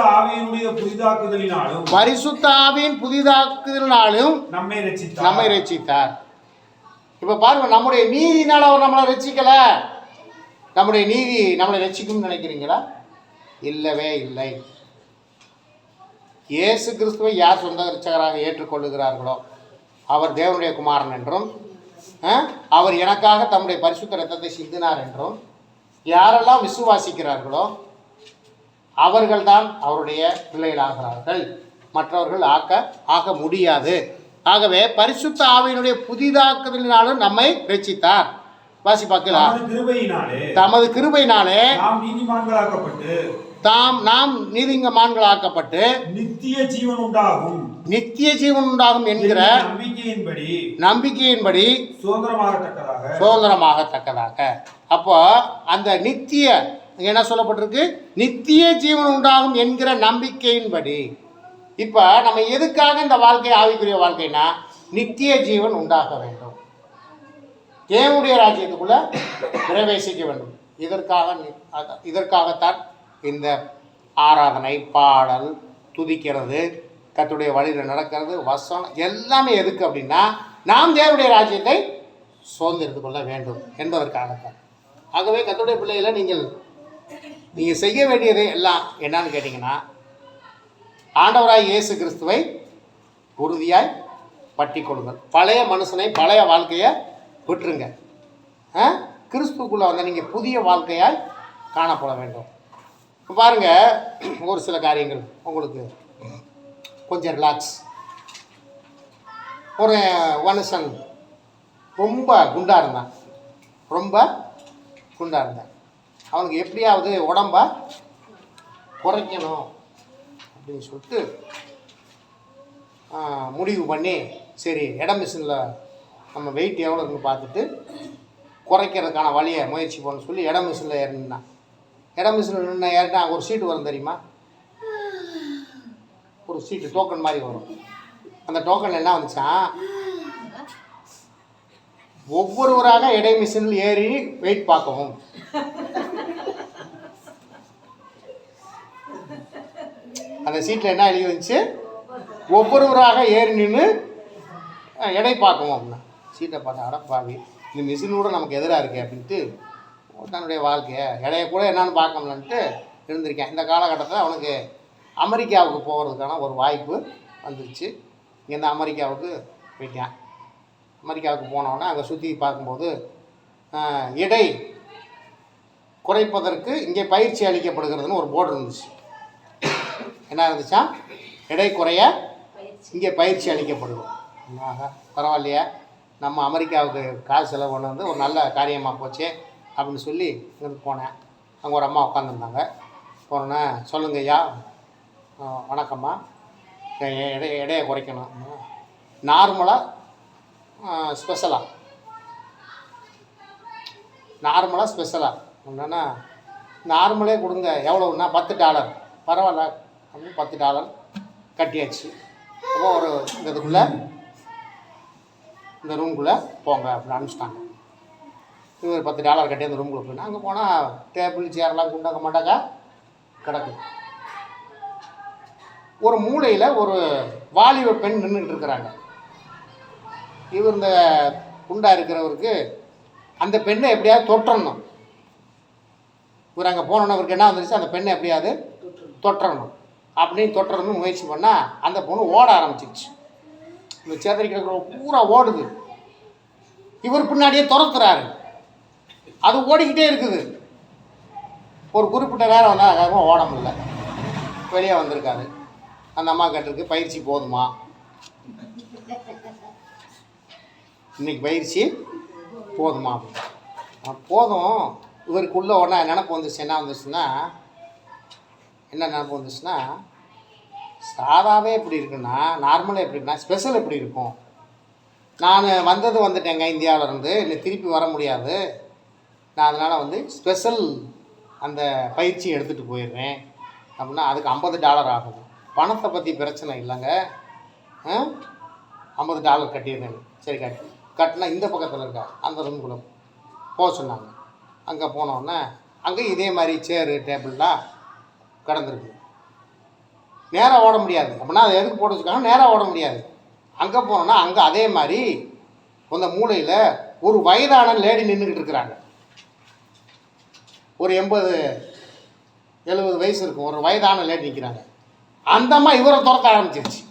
ஆவியின் புதிதாக்குதலினாலும் நம்மை ரட்சித்தார். இப்ப பாருங்க, நம்முடைய நீதினால அவர் நம்மளை ரட்சிக்கல. நம்முடைய நீதி நம்மளை ரட்சிக்கும்னு நினைக்கிறீங்களா? இல்லவே இல்லை. இயேசு கிறிஸ்துவை யார் சொந்த இரட்சகராக ஏற்றுக்கொள்ளுகிறார்களோ அவர் தேவனுடைய குமாரன் என்றும், அவர் எனக்காக தம்முடைய பரிசுத்த இரத்தத்தை சிந்தினார் என்றும் யாரெல்லாம் விசுவாசிக்கிறார்களோ அவர்கள்தான் அவருடைய பிள்ளைகளாகிறார்கள். மற்றவர்கள் ஆக முடியாது. ஆகவே பரிசுத்த ஆவியினுடைய புதிதாக்குதலினாலும் நம்மை ரட்சித்தார். வாசி பார்க்கலாம். தமது கிருபையினாலே நாம் நீதிமான்களாக்கப்பட்டு நித்திய ஜீவன் உண்டாகும் என்கிற நம்பிக்கையின்படி சுதந்திரமாகத்தக்கதாக. அப்போ அந்த நித்திய என்ன சொல்லப்பட்டிருக்கு? நித்திய ஜீவன் உண்டாகும் என்கிற நம்பிக்கையின்படி. இப்போ நம்ம எதுக்காக இந்த வாழ்க்கை, ஆவிக்குரிய வாழ்க்கைனா நித்திய ஜீவன் உண்டாக வேண்டும், தேவனுடைய ராஜ்யத்துக்குள்ள பிரவேசிக்க வேண்டும். இதற்காகத்தான் இந்த ஆராதனை, பாடல், துதிக்கிறது, கர்த்தருடைய வழியில் நடக்கிறது, வசனம் எல்லாமே எதுக்கு அப்படின்னா நாம் தேவனுடைய ராஜ்யத்தை சுதந்திரித்து கொள்ள வேண்டும் என்பதற்காகத்தான். ஆகவே கர்த்தருடைய பிள்ளைகளை நீங்கள் செய்ய வேண்டியது எல்லாம் என்னன்னு கேட்டிங்கன்னா, ஆண்டவராய் இயேசு கிறிஸ்துவை உறுதியாய் பற்றி கொள்ளுங்கள். பழைய மனுஷனை, பழைய வாழ்க்கையை விட்டுருங்க. கிறிஸ்துக்குள்ளே வந்து நீங்கள் புதிய வாழ்க்கையாய் காணப்பட வேண்டும். பாருங்கள், ஒரு சில காரியங்கள் உங்களுக்கு கொஞ்சம் ரிலாக்ஸ். ஒரு மனுஷன் ரொம்ப குண்டாக இருந்தான். அவனுக்கு எப்படியாவது உடம்ப குறைக்கணும் அப்படின்னு சொல்லிட்டு முடிவு பண்ணி, சரி இடம் மிஷினில் நம்ம வெயிட் எவ்வளோ இருக்குன்னு பார்த்துட்டு குறைக்கிறதுக்கான வழியை முயற்சி பண்ண சொல்லி இடம் மிஷினில் ஏறினான். இடம் மிஷினில் நின்று ஏறினா ஒரு சீட்டு வரும் தெரியுமா? ஒரு சீட்டு டோக்கன் மாதிரி வரும். அந்த டோக்கன் என்ன வந்துச்சான், ஒவ்வொருவராக இடை மிஷினில் ஏறி வெயிட் பார்க்கவும். அந்த சீட்டில் என்ன எழுதி வந்துச்சு, ஒவ்வொருவராக ஏறி நின்று எடை பார்க்கவும் அப்படின்னா. சீட்டை பார்த்தா அடப்பாவி, இந்த மிஷினோட நமக்கு எதிராக இருக்கே அப்படின்ட்டு தன்னுடைய வாழ்க்கையை எடையை கூட என்னன்னு பார்க்கணுன்ட்டு இருந்திருக்கேன். இந்த காலகட்டத்தில் அவனுக்கு அமெரிக்காவுக்கு போகிறதுக்கான ஒரு வாய்ப்பு வந்துருச்சு. இங்கேருந்து அமெரிக்காவுக்கு போயிட்டான். அமெரிக்காவுக்கு போனோடனே அங்கே சுற்றி பார்க்கும்போது எடை குறைப்பதற்கு இங்கே பயிற்சி அளிக்கப்படுகிறதுன்னு ஒரு போர்டு இருந்துச்சு. என்ன இருந்துச்சா, எடை குறைய இங்கே பயிற்சி அளிக்கப்படுது. பரவாயில்லையா, நம்ம அமெரிக்காவுக்கு காசு செலவு பண்ண வந்து ஒரு நல்ல காரியமாக போச்சு அப்படின்னு சொல்லி இங்கேருந்து போனேன். அங்கே ஒரு அம்மா உட்காந்துருந்தாங்க. போனோன்னே, சொல்லுங்க ஐயா, வணக்கம்மா, எடையை குறைக்கணும், நார்மலாக ஸ்பெஷலாக ஸ்பெஷலாக என்னென்னா நார்மலே கொடுங்க, எவ்வளோன்னா $10 பரவாயில்ல அப்படின்னு $10 கட்டியாச்சு. அப்போ ஒரு இதுக்குள்ளே இந்த ரூம்குள்ளே போங்க அப்படின்னு அனுப்பிச்சிட்டாங்க. இவர் $10 கட்டி அந்த ரூம்குள்ளே போயினா அங்கே போனால் டேபிள் சேர்லாம் குண்டாக்க மாட்டாக்கா கிடக்கு. ஒரு மூலையில் ஒரு வாலிப பெண் நின்றுட்டு இருக்கிறாங்க. இவர் இந்த குண்டா இருக்கிறவருக்கு அந்த பெண்ணை எப்படியாவது தொற்றணும். இவர் அங்கே போனோன்னு அவருக்கு என்ன வந்துருச்சு, அந்த பெண்ணை எப்படியாவது தொற்றணும் அப்படின்னு தொற்றணும்னு முயற்சி பண்ணால் அந்த பொண்ணு ஓட ஆரம்பிச்சிருச்சு. இந்த சேதரி கிடக்கிற பூரா ஓடுது. இவர் பின்னாடியே துரத்துறாரு. அது ஓடிக்கிட்டே இருக்குது. ஒரு குறிப்பிட்ட நேரம் வந்தால் அதுக்காக ஓட முடியல, வெளியே வந்திருக்காரு. அந்த அம்மா கேட்டிருக்கு, பயிற்சி போதுமா, இன்னைக்கு பயிற்சி போதுமா அப்படின்னு. போதும். இவருக்குள்ளே உடனே நினப்பு வந்துச்சு. என்ன வந்துச்சுன்னா, என்ன நினப்பு வந்துச்சுன்னா, சாதாவே எப்படி இருக்குன்னா, நார்மலாக எப்படி இருக்குன்னா, ஸ்பெஷல் எப்படி இருக்கும். நான் வந்துட்டேங்க இந்தியாவிலேருந்து, இன்னும் திருப்பி வர முடியாது. நான் அதனால் வந்து ஸ்பெஷல் அந்த பயிற்சி எடுத்துகிட்டு போயிடுறேன் அப்படின்னா அதுக்கு $50 ஆகுது. பணத்தை பற்றி பிரச்சனை இல்லைங்க. $50 கட்டிடுறேன். சரி கட்டினா இந்த பக்கத்தில் இருக்கா அந்த ரூம்குள்ளே போக சொன்னாங்க. அங்கே போனோடனே அங்கே இதே மாதிரி சேரு டேபிள்லாம் கிடந்துருக்கு. நேராக ஓட முடியாது. அப்படின்னா அதை எதுக்கு போட்டு வச்சுக்காங்க, நேராக ஓட முடியாது. அங்கே போனோன்னா அங்கே அதே மாதிரி அந்த மூலையில் ஒரு வயதான லேடி நின்றுக்கிட்டு இருக்கிறாங்க. ஒரு 80-70 வயசு இருக்கும். ஒரு வயதான லேடி நிற்கிறாங்க. அந்த அம்மா இவரை துரத்த ஆரம்பிச்சிருச்சு.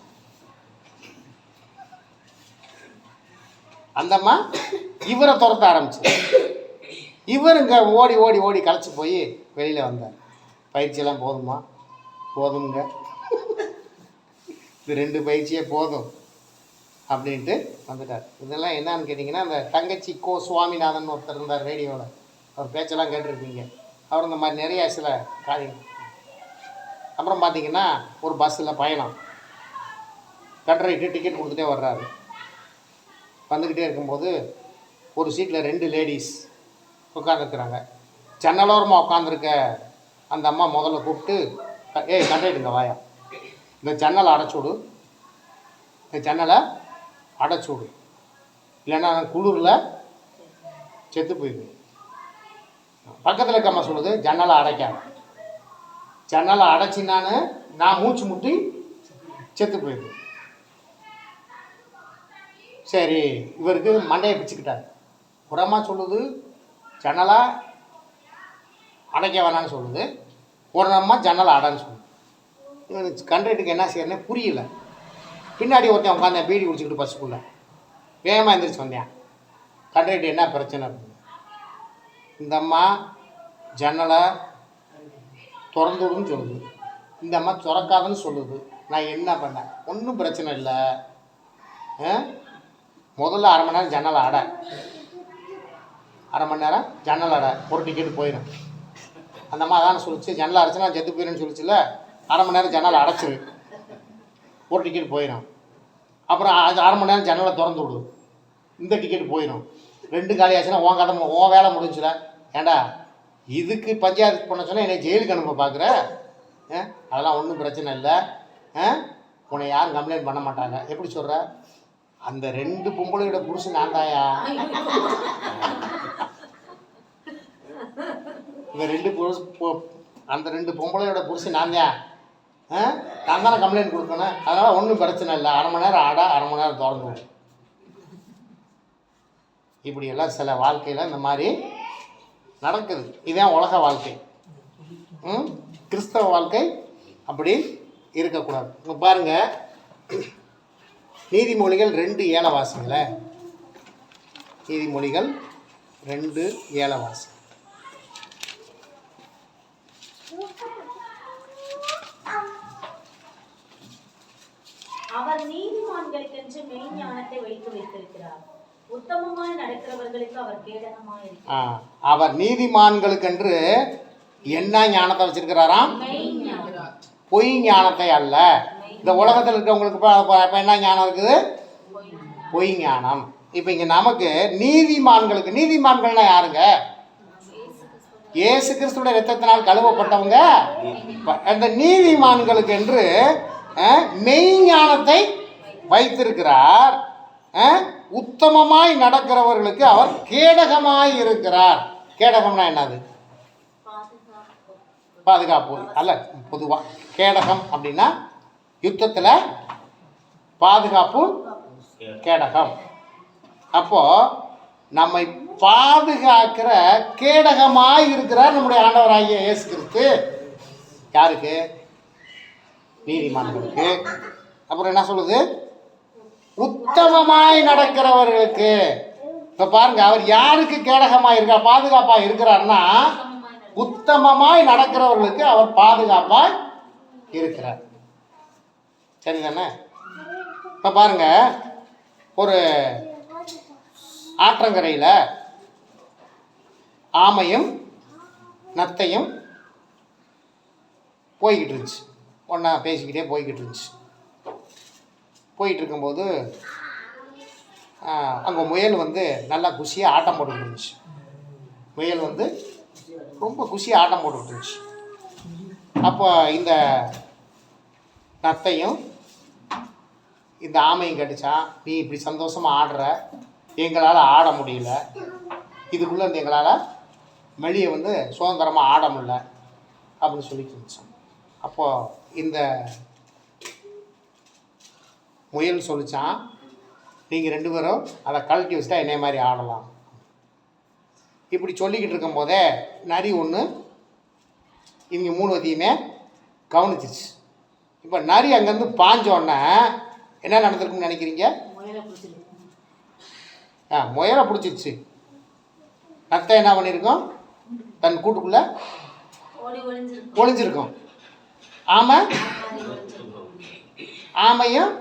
அந்த அம்மா இவரை துரத்த ஆரம்பிச்சு. இவர் இங்கே ஓடி ஓடி ஓடி களைச்சி போய் வெளியில் வந்தார். பயிற்சியெல்லாம் போதுமா, போதுங்க, இது 2 பயிற்சியே போதும் அப்படின்ட்டு வந்துட்டார். இதெல்லாம் என்னன்னு கேட்டிங்கன்னா, அந்த தங்கச்சி கோ சுவாமிநாதன் ஒருத்தர் இருந்தார் ரேடியோவில். அவர் பேச்செல்லாம் கேட்டிருப்பீங்க. அவர் இந்த மாதிரி நிறையா சில காரியம். அப்புறம் பார்த்திங்கன்னா ஒரு பஸ்ஸில் பயணம், கண்டக்டருக்கு டிக்கெட் கொடுத்துட்டே வர்றாரு. வந்துக்கிட்டே இருக்கும்போது ஒரு சீட்டில் 2 லேடிஸ் உட்காந்துருக்குறாங்க. ஜன்னலோரமாக உட்காந்துருக்க அந்த அம்மா முதல்ல கூப்பிட்டு, ஏய் கண்டக்டருங்க வாயா, இந்த ஜன்னலை அடைச்சுடு, இந்த ஜன்னலை அடைச்சுடு, இல்லைன்னா குளிரில் செத்து போயிடுது. பக்கத்தில் இருக்கம்மா சொல்லுது, ஜன்னலை அடைக்காத, ஜன்னலை அடைச்சின்னான்னு நான் மூச்சு முட்டி செத்து போயிடுது. சரி, இவருக்கு மண்டையை பிச்சுக்கிட்டார். புறமா சொல்லுது ஜன்னலா அடைக்க வேணான்னு சொல்லுது, ஒரு அம்மா ஜன்னலை அடைன்னு சொல்லுது. இவனுக்கு கண்டக்டருக்கு என்ன செய்யறதுனே புரியல. பின்னாடி ஒருத்தன் உட்காந்தேன் பீடி குடிச்சிக்கிட்டு பஸ்ஸுக்குள்ளே வேகமாக எழுந்திரிச்சு வந்தேன். கண்டக்டர் என்ன பிரச்சனை அப்படின்னு. இந்த அம்மா ஜன்னலை திறந்துடுன்னு சொல்லுது, இந்த அம்மா திறக்காதுன்னு சொல்லுது. நான் என்ன பண்ணேன், ஒன்றும் பிரச்சனை இல்லை, முதல்ல அரை மணி நேரம் ஜன்னலை அடை, அரை மணி நேரம் ஜன்னல் அடை, ஒரு டிக்கெட்டு போயிடும். அந்த அம்மா அதான சொல்லிச்சு, ஜன்னலை அடைச்சுன்னா செத்து போயிடுன்னு சொல்லிச்சுல, அரை மணி நேரம் ஜன்னலை அடைச்சிரு, ஒரு டிக்கெட் போயிடும். அப்புறம் அது அரை மணி நேரம் ஜன்னலை திறந்து விடு, இந்த டிக்கெட் போயிடும். 2 காலி ஆச்சுன்னா உன் கதை உன் வேலை முடிஞ்சுல. ஏண்டா இதுக்கு பஞ்சாயத்து பண்ண சொன்னால் என்னை ஜெயிலுக்கு அனுப்ப பார்க்குற? அதெல்லாம் ஒன்றும் பிரச்சனை இல்லை, உன்னை யாரும் கம்ப்ளைண்ட் பண்ண மாட்டாங்க. எப்படி சொல்கிற? அந்த 2 பொம்பளையோட புருஷன் நான் தாயா, இந்த 2 அந்த 2 பொம்பளையோட புருஷன் நான் தான், நான் தானே கம்ப்ளைண்ட் கொடுக்கணும். அதனால் ஒன்றும் பிரச்சனை இல்லை, அரை மணி நேரம் ஆடா, அரை மணி நேரம் திறந்து. இப்படியெல்லாம் சில வாழ்க்கையில் இந்த மாதிரி நடக்குது. இதுதான் உலக வாழ்க்கை. கிறிஸ்தவ வாழ்க்கை அப்படி இருக்கக்கூடாது. இப்போ பாருங்கள், நீதிமொழிகள் 2:7 வாசிங்களேன். நீதிமொழிகள் 2:7 வாசி. அவர் நீதிமான்களுக்கென்று மெய்ஞானத்தை வைத்து வைத்திருக்கிறார், உத்தமமாய் நடக்கிறவர்களுக்கு அவர் கேடகமாய் இருக்கிறார். அவர் நீதிமான்களுக்கென்று என்ன ஞானத்தை வச்சிருக்கிறாராம்? பொய் ஞானத்தை அல்ல. இந்த உலகத்தில் இருக்கிறவங்களுக்கு இப்போ என்ன ஞானம் இருக்குது? பொய் ஞானம். இப்போ இங்கே நமக்கு நீதிமான்களுக்கு, நீதிமான்கள்னா யாருங்க? இயேசு கிறிஸ்துடைய இரத்தத்தினால் கழுவப்பட்டவங்க அந்த நீதிமான்களுக்கு என்று மெய்ஞானத்தை வைத்திருக்கிறார். உத்தமமாய் நடக்கிறவர்களுக்கு அவர் கேடகமாய் இருக்கிறார். கேடகம்னா என்னது? பாதுகாப்பு அல்ல. பொதுவாக கேடகம் அப்படின்னா யுத்தத்தில் பாதுகாப்பு கேடகம். அப்போ நம்மை பாதுகாக்கிற கேடகமாய் இருக்கிறார் நம்முடைய ஆண்டவராகிய இயேசு கிறிஸ்து. யாருக்கு? நீதிமான்களுக்கு. அப்புறம் என்ன சொல்லுது? உத்தமமாய் நடக்கிறவர்களுக்கு. இப்போ பாருங்க, அவர் யாருக்கு கேடகமாய் இருக்கிறார், பாதுகாப்பாக இருக்கிறார்னா உத்தமமாய் நடக்கிறவர்களுக்கு அவர் பாதுகாப்பாய் இருக்கிறார். சரிதானே? இப்போ பாருங்க, ஒரு ஆற்றங்கரையில் ஆமையும் நத்தையும் போய்கிட்டு இருந்துச்சு. ஒன்றா பேசிக்கிட்டே போய்கிட்டு இருந்துச்சு. போயிட்டு இருக்கும்போது அங்கே முயல் வந்து நல்லா குஷியாக ஆட்டம் போட்டுக்கிட்டு இருந்துச்சு. முயல் வந்து ரொம்ப குஷியாக ஆட்டம் போட்டுக்கிட்டு இருந்துச்சு. அப்போ இந்த நத்தையும் இந்த ஆமையும் கடிச்சான், நீ இப்படி சந்தோஷமாக ஆடுற, எங்களால் ஆட முடியல, இதுக்குள்ளே இருந்து எங்களால் வெளியே வந்து சுதந்திரமாக ஆட முடியல அப்படின்னு சொல்லிட்டு இருந்துச்சான். அப்போது இந்த முயல் சொல்லிச்சான், நீங்கள் 2 பேரும் அதை கழட்டி வச்சுட்டா என்னைய மாதிரி ஆடலாம். இப்படி சொல்லிக்கிட்டு இருக்கும் போதே நரி ஒன்று இவங்க 3 வதியுமே கவனிச்சிருச்சு. இப்போ நரி அங்கேருந்து பாஞ்சோடனே என்ன நடந்திருக்குன்னு நினைக்கிறீங்க? முயலை பிடிச்சிருச்சு. நத்தை என்ன பண்ணியிருக்கோம்? தன் கூட்டுக்குள்ளே ஒளிஞ்சிருக்கும். ஆமையும்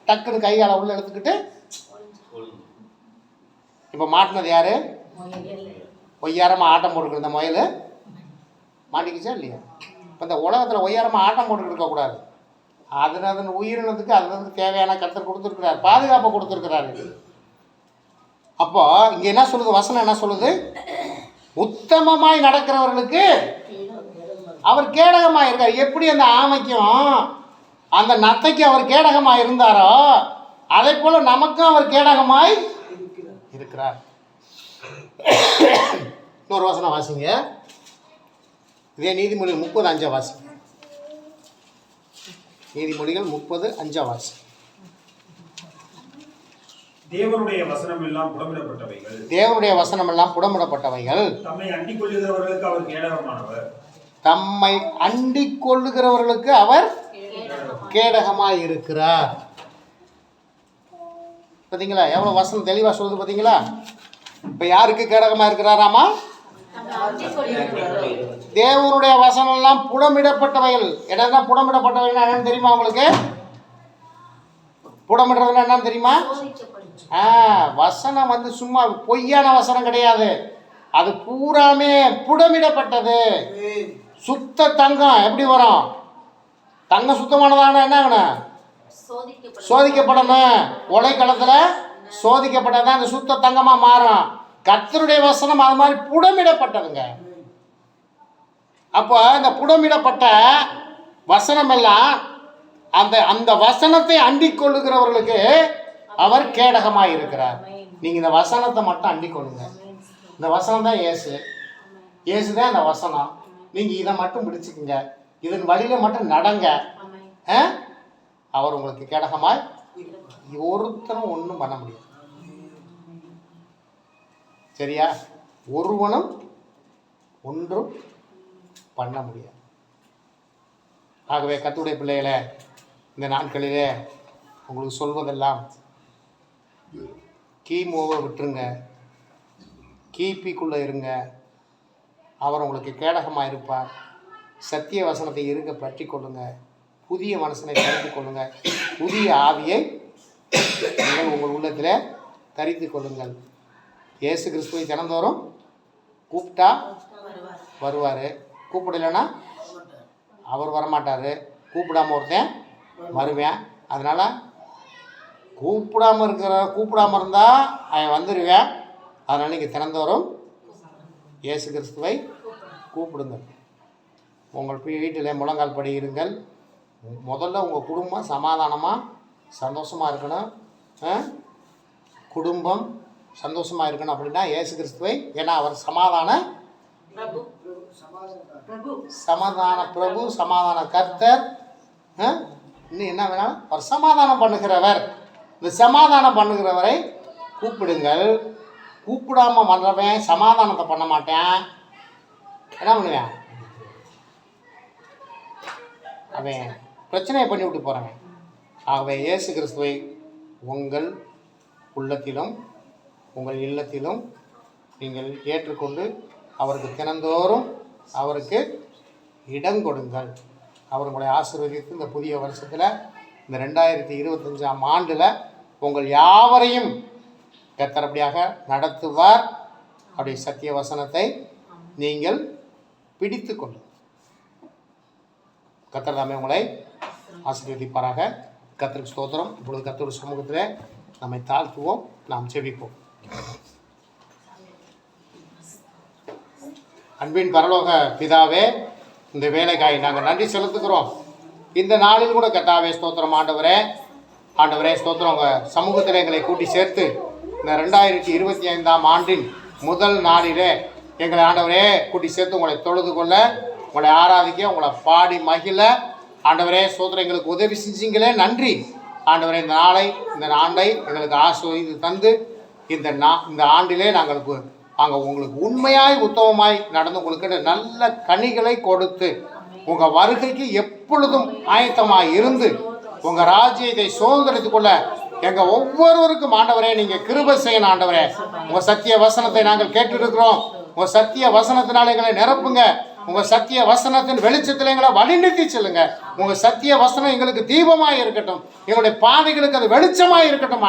டக்குன்னு கை காலை உள்ள எடுத்துக்கிட்டு இப்போ மாட்டினது யாரு? ஒய்யாரமாக ஆட்டம் போட்டுக்கிட்டு இருந்த முயல் மாட்டிக்கிச்சா இல்லையா? இப்போ இந்த உலகத்தில் ஒய்யாரமாக ஆட்டம் போட்டுக்கிட்டு இருக்கக்கூடாது. அதன் உயிரினத்துக்கு அதுக்கு தேவையான கருத்தர் கொடுத்துருக்கிறார், பாதுகாப்பை கொடுத்துருக்கிறாரு. அப்போ இங்கே என்ன சொல்லுது வசனம்? என்ன சொல்லுது? உத்தமமாய் நடக்கிறவர்களுக்கு அவர் கேடகமாக இருக்கார். எப்படி அந்த ஆமைக்கும் அந்த நத்தைக்கும் அவர் கேடகமாக இருந்தாரோ அதே போல நமக்கும் அவர் கேடகமாய் இருக்கிறார். இன்னொரு வசனம் வாசிங்க. இதே நீதிமொழிகள் 30:5 வாசிங்க. நீதிமொழிகள் 30:5 வாசி. தேவனுடைய வசனம் எல்லாம் புடமிடப்பட்டவைகள். தேவனுடைய வசனம் எல்லாம் புடமிடப்பட்டவைகள். தம்மை அண்டிக் கொள்ளுகிறவர்களுக்கு அவர் கேடகமானவர். தம்மை அண்டிக் கொள்ளுகிறவர்களுக்கு அவர் கேடகமாய் இருக்கிறார். பார்த்தீங்களா எவ்வளோ வசனம் தெளிவாக சொல்லுது? பார்த்தீங்களா? இப்போ யாருக்கு கேடகமாக இருக்கிறாராமா? தேவனுடைய வசனம் எல்லாம் புடமிடப்பட்டவைகள். என்னன்னா புடமிடப்பட்டவைகள் என்னன்னு தெரியுமா உங்களுக்கு? புடமிடுறதுன்னா என்னன்னு தெரியுமா? வசனம் வந்து சும்மா பொய்யான வசனம் கிடையாது. அது பூராமே புடமிடப்பட்டது. சுத்த தங்கம் எப்படி வரும்? தங்கம் சுத்தமானதான என்ன ஆகணும்? சோதிக்கப்படணும். உலைக்களத்தில் சோதிக்கப்பட்டதான் அந்த சுத்த தங்கமாக மாறும். கர்த்தருடைய வசனம் அது மாதிரி புடமிடப்பட்டதுங்க. அப்போ இந்த புடமிடப்பட்ட வசனம் எல்லாம் அந்த அந்த வசனத்தை அண்டிக் கொள்ளுகிறவர்களுக்கு அவர் கேடகமாக இருக்கிறார். நீங்கள் இந்த வசனத்தை மட்டும் அண்டிக் கொள்ளுங்க. இந்த வசனம் தான் இயேசு. இயேசு தான் இந்த வசனம். நீங்கள் இதை மட்டும் பிடிச்சிக்குங்க, இதன் வழியில மட்டும் நடங்க. அவர் உங்களுக்கு கேடகமாய் ஒருத்தனும் ஒன்றும் பண்ண முடியாது. சரியா? ஒருவனும் ஒன்றும் பண்ண முடியாது. ஆகவே கர்த்தருடைய பிள்ளைகளே, இந்த நாட்களிலே உங்களுக்கு சொல்வதெல்லாம் கிமுவை விட்டுருங்க, கிபிக்குள்ளே இருங்க. அவர் உங்களுக்கு கேடகமாக இருப்பார். சத்திய வசனத்தை இருங்க பற்றி கொள்ளுங்க. புதிய மனசனை தரித்து கொள்ளுங்க. புதிய ஆவியை நீங்கள் உங்கள் உள்ளத்தில் தரித்து கொள்ளுங்கள். இயேசு கிறிஸ்துவை தினந்தோறும் கூப்பிட்டா வருவார், கூப்பிடலைன்னா அவர் வரமாட்டார். கூப்பிடாம ஒருத்தன் வருவேன். அதனால் கூப்பிடாம இருந்தால் அவன் வந்துடுவேன். அதனால் நீங்கள் தினந்தோறும் இயேசு கிறிஸ்துவை கூப்பிடுங்க. உங்கள் வீட்டில் முழங்கால் படி இருங்கள். முதல்ல உங்கள் குடும்பம் சமாதானமாக சந்தோஷமாக இருக்கணும். குடும்பம் சந்தோஷமாக இருக்கணும் அப்படின்னா இயேசு கிறிஸ்துவை, ஏன்னா அவர் சமாதான பிரபு, சமாதான கர்த்தர். இன்னும் என்ன வேணாலும் அவர் சமாதானம் பண்ணுகிறவர். இந்த சமாதானம் பண்ணுகிறவரை கூப்பிடுங்கள். கூப்பிடாமல் பண்ணுறவன் சமாதானத்தை பண்ண மாட்டேன். என்ன பண்ணுவேன்? அவன் பிரச்சனையை பண்ணி விட்டு போகிறவன். ஆகவே இயேசு கிறிஸ்துவை உங்கள் உள்ளத்திலும் உங்கள் இல்லத்திலும் நீங்கள் ஏற்றுக்கொண்டு அவருக்கு தினந்தோறும் அவருக்கு இடம் கொடுங்கள். அவர் உங்களை ஆசீர்வதித்து இந்த புதிய வருஷத்தில், இந்த 2025ஆம் ஆண்டில் உங்கள் யாவரையும் கர்த்தரபடியாக நடத்துவார். அப்படி சத்திய வசனத்தை நீங்கள் பிடித்து கொள்ளுங்கள். கர்த்தர் தாமே உங்களை ஆசீர்வதிப்பாராக. கர்த்தருக்கு ஸ்தோத்திரம். இப்பொழுது கர்த்தருடைய சமூகத்தில் நம்மை தாழ்த்துவோம், நாம் ஜெபிப்போம். அன்பின் பரலோக பிதாவே, இந்த வேலைக்காய் நாங்கள் நன்றி செலுத்துகிறோம். இந்த நாளில் கூட கர்த்தாவே ஸ்தோத்திரம். ஆண்டவரே ஸ்தோத்திரம். உங்கள் சமூகத்தில் எங்களை கூட்டி சேர்த்து இந்த 2025ஆம் ஆண்டின் முதல் நாளிலே எங்களை ஆண்டவரே கூட்டி சேர்த்து உங்களை தொழுது கொள்ள, உங்களை ஆராதிக்க, உங்களை பாடி மகிழ ஆண்டவரே ஸ்தோத்திரம் எங்களுக்கு உதவி செஞ்சீங்களே, நன்றி ஆண்டவரே. இந்த ஆண்டை எங்களுக்கு ஆசீர்வதித்து தந்து இந்த ஆண்டிலே நாங்கள் உங்களுக்கு உண்மையாய் உத்தமமாய் நடந்து உங்களுக்கு நல்ல கனிகளை கொடுத்து உங்கள் வருகைக்கு எப்பொழுதும் ஆயத்தமாய் இருந்து உங்கள் ராஜ்யத்தை சுதந்திரித்துக் கொள்ள எங்கள் ஒவ்வொருவருக்கும் ஆண்டவரே நீங்கள் கிருபை செய்யணும். ஆண்டவரே, உங்கள் சத்திய வசனத்தை நாங்கள் கேட்டுருக்கிறோம். உங்கள் சத்திய வசனத்தினால் எங்களை நிரப்புங்க. உங்கள் சத்திய வசனத்தின் வெளிச்சத்தில் எங்களை வழிநடத்தி செல்லுங்க. உங்கள் சத்திய வசனம் எங்களுக்கு தீபமாக இருக்கட்டும், எங்களுடைய பாதைகளுக்கு அது வெளிச்சமாக இருக்கட்டும்.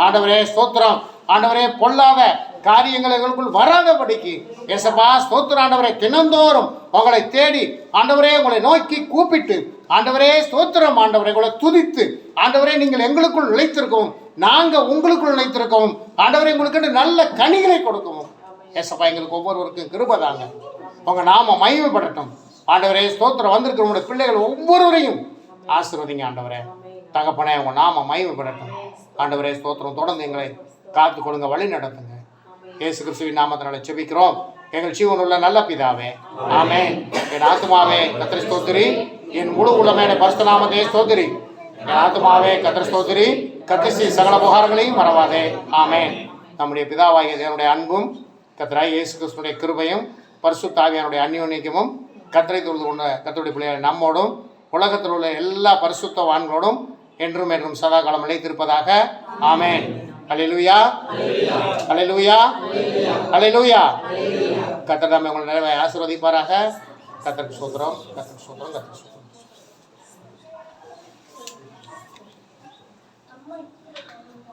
ஆண்டவரே ஸ்தோத்திரம். ஆண்டவரே, பொல்லாத காரியங்கள் எங்களுக்குள் வராதபடிக்கு ஏசப்பா ஸ்தோத்திரம். ஆண்டவரே, தினந்தோறும் உங்களை தேடி ஆண்டவரே உங்களை நோக்கி கூப்பிட்டு ஆண்டவரே ஸ்தோத்திரம். ஆண்டவரே, உங்களை துதித்து ஆண்டவரே நீங்கள் எங்களுக்குள் நிலைத்திருக்கவும் நாங்கள் உங்களுக்குள் நிலைத்திருக்கவும் ஆண்டவரே உங்களுக்கு நல்ல கனிகளை கொடுக்கவும் ஏசப்பா எங்களுக்கு ஒவ்வொருவருக்கும் கிருபை தாங்க. உங்கள் நாம மகிமைப்படட்டும். ஆண்டவரே ஸ்தோத்திரம். வந்திருக்கிற உங்களுடைய பிள்ளைகள் ஒவ்வொருவரையும் ஆசீர்வதிங்க. ஆண்டவரே தகப்பனே, உங்கள் நாம மகிமைப்படட்டும். ஆண்டவரே ஸ்தோத்திரம். தொடர்ந்து எங்களை காத்து கொடுங்க, வழி நடத்துங்க. இயேசு கிறிஸ்துவின் நாமத்தினால ஜெபிக்கிறோம் எங்கள் ஜீவனுள்ள நல்ல பிதாவே, ஆமென். என் ஆத்துமாவே கர்த்தரை ஸ்தோத்திரி, என் முழு உள்ளமே பரிசுத்த நாமத்தை ஸ்தோத்திரி. என் ஆத்துமாவே கர்த்தரை ஸ்தோத்திரி, கர்த்தர் சகல உபகாரங்களையும் மறவாதே, ஆமென். நம்முடைய பிதாவாகிய தேவனுடைய அன்பும் கர்த்தராகிய இயேசு கிறிஸ்துவினுடைய கிருபையும் பரிசுத்த ஆவியானுடைய அந்யோன்யமும் கர்த்தரை தொழுது கொண்ட கர்த்தருடைய பிள்ளைகள் நம்மோடும் உலகத்தில் உள்ள எல்லா பரிசுத்தவான்களோடும் என்றும் என்றும் சதா காலம் நிலைத்திருப்பதாக, ஆமென். அல்லேலூயா, அல்லேலூயா, அல்லேலூயா. கர்த்தர் நம்மை உங்களை நிறைவே ஆசீர்வதிப்பாராக. கர்த்தருக்கு ஸ்தோத்திரம், கர்த்தருக்கு ஸ்தோத்திரம், கர்த்தருக்கு ஸ்தோத்திரம்.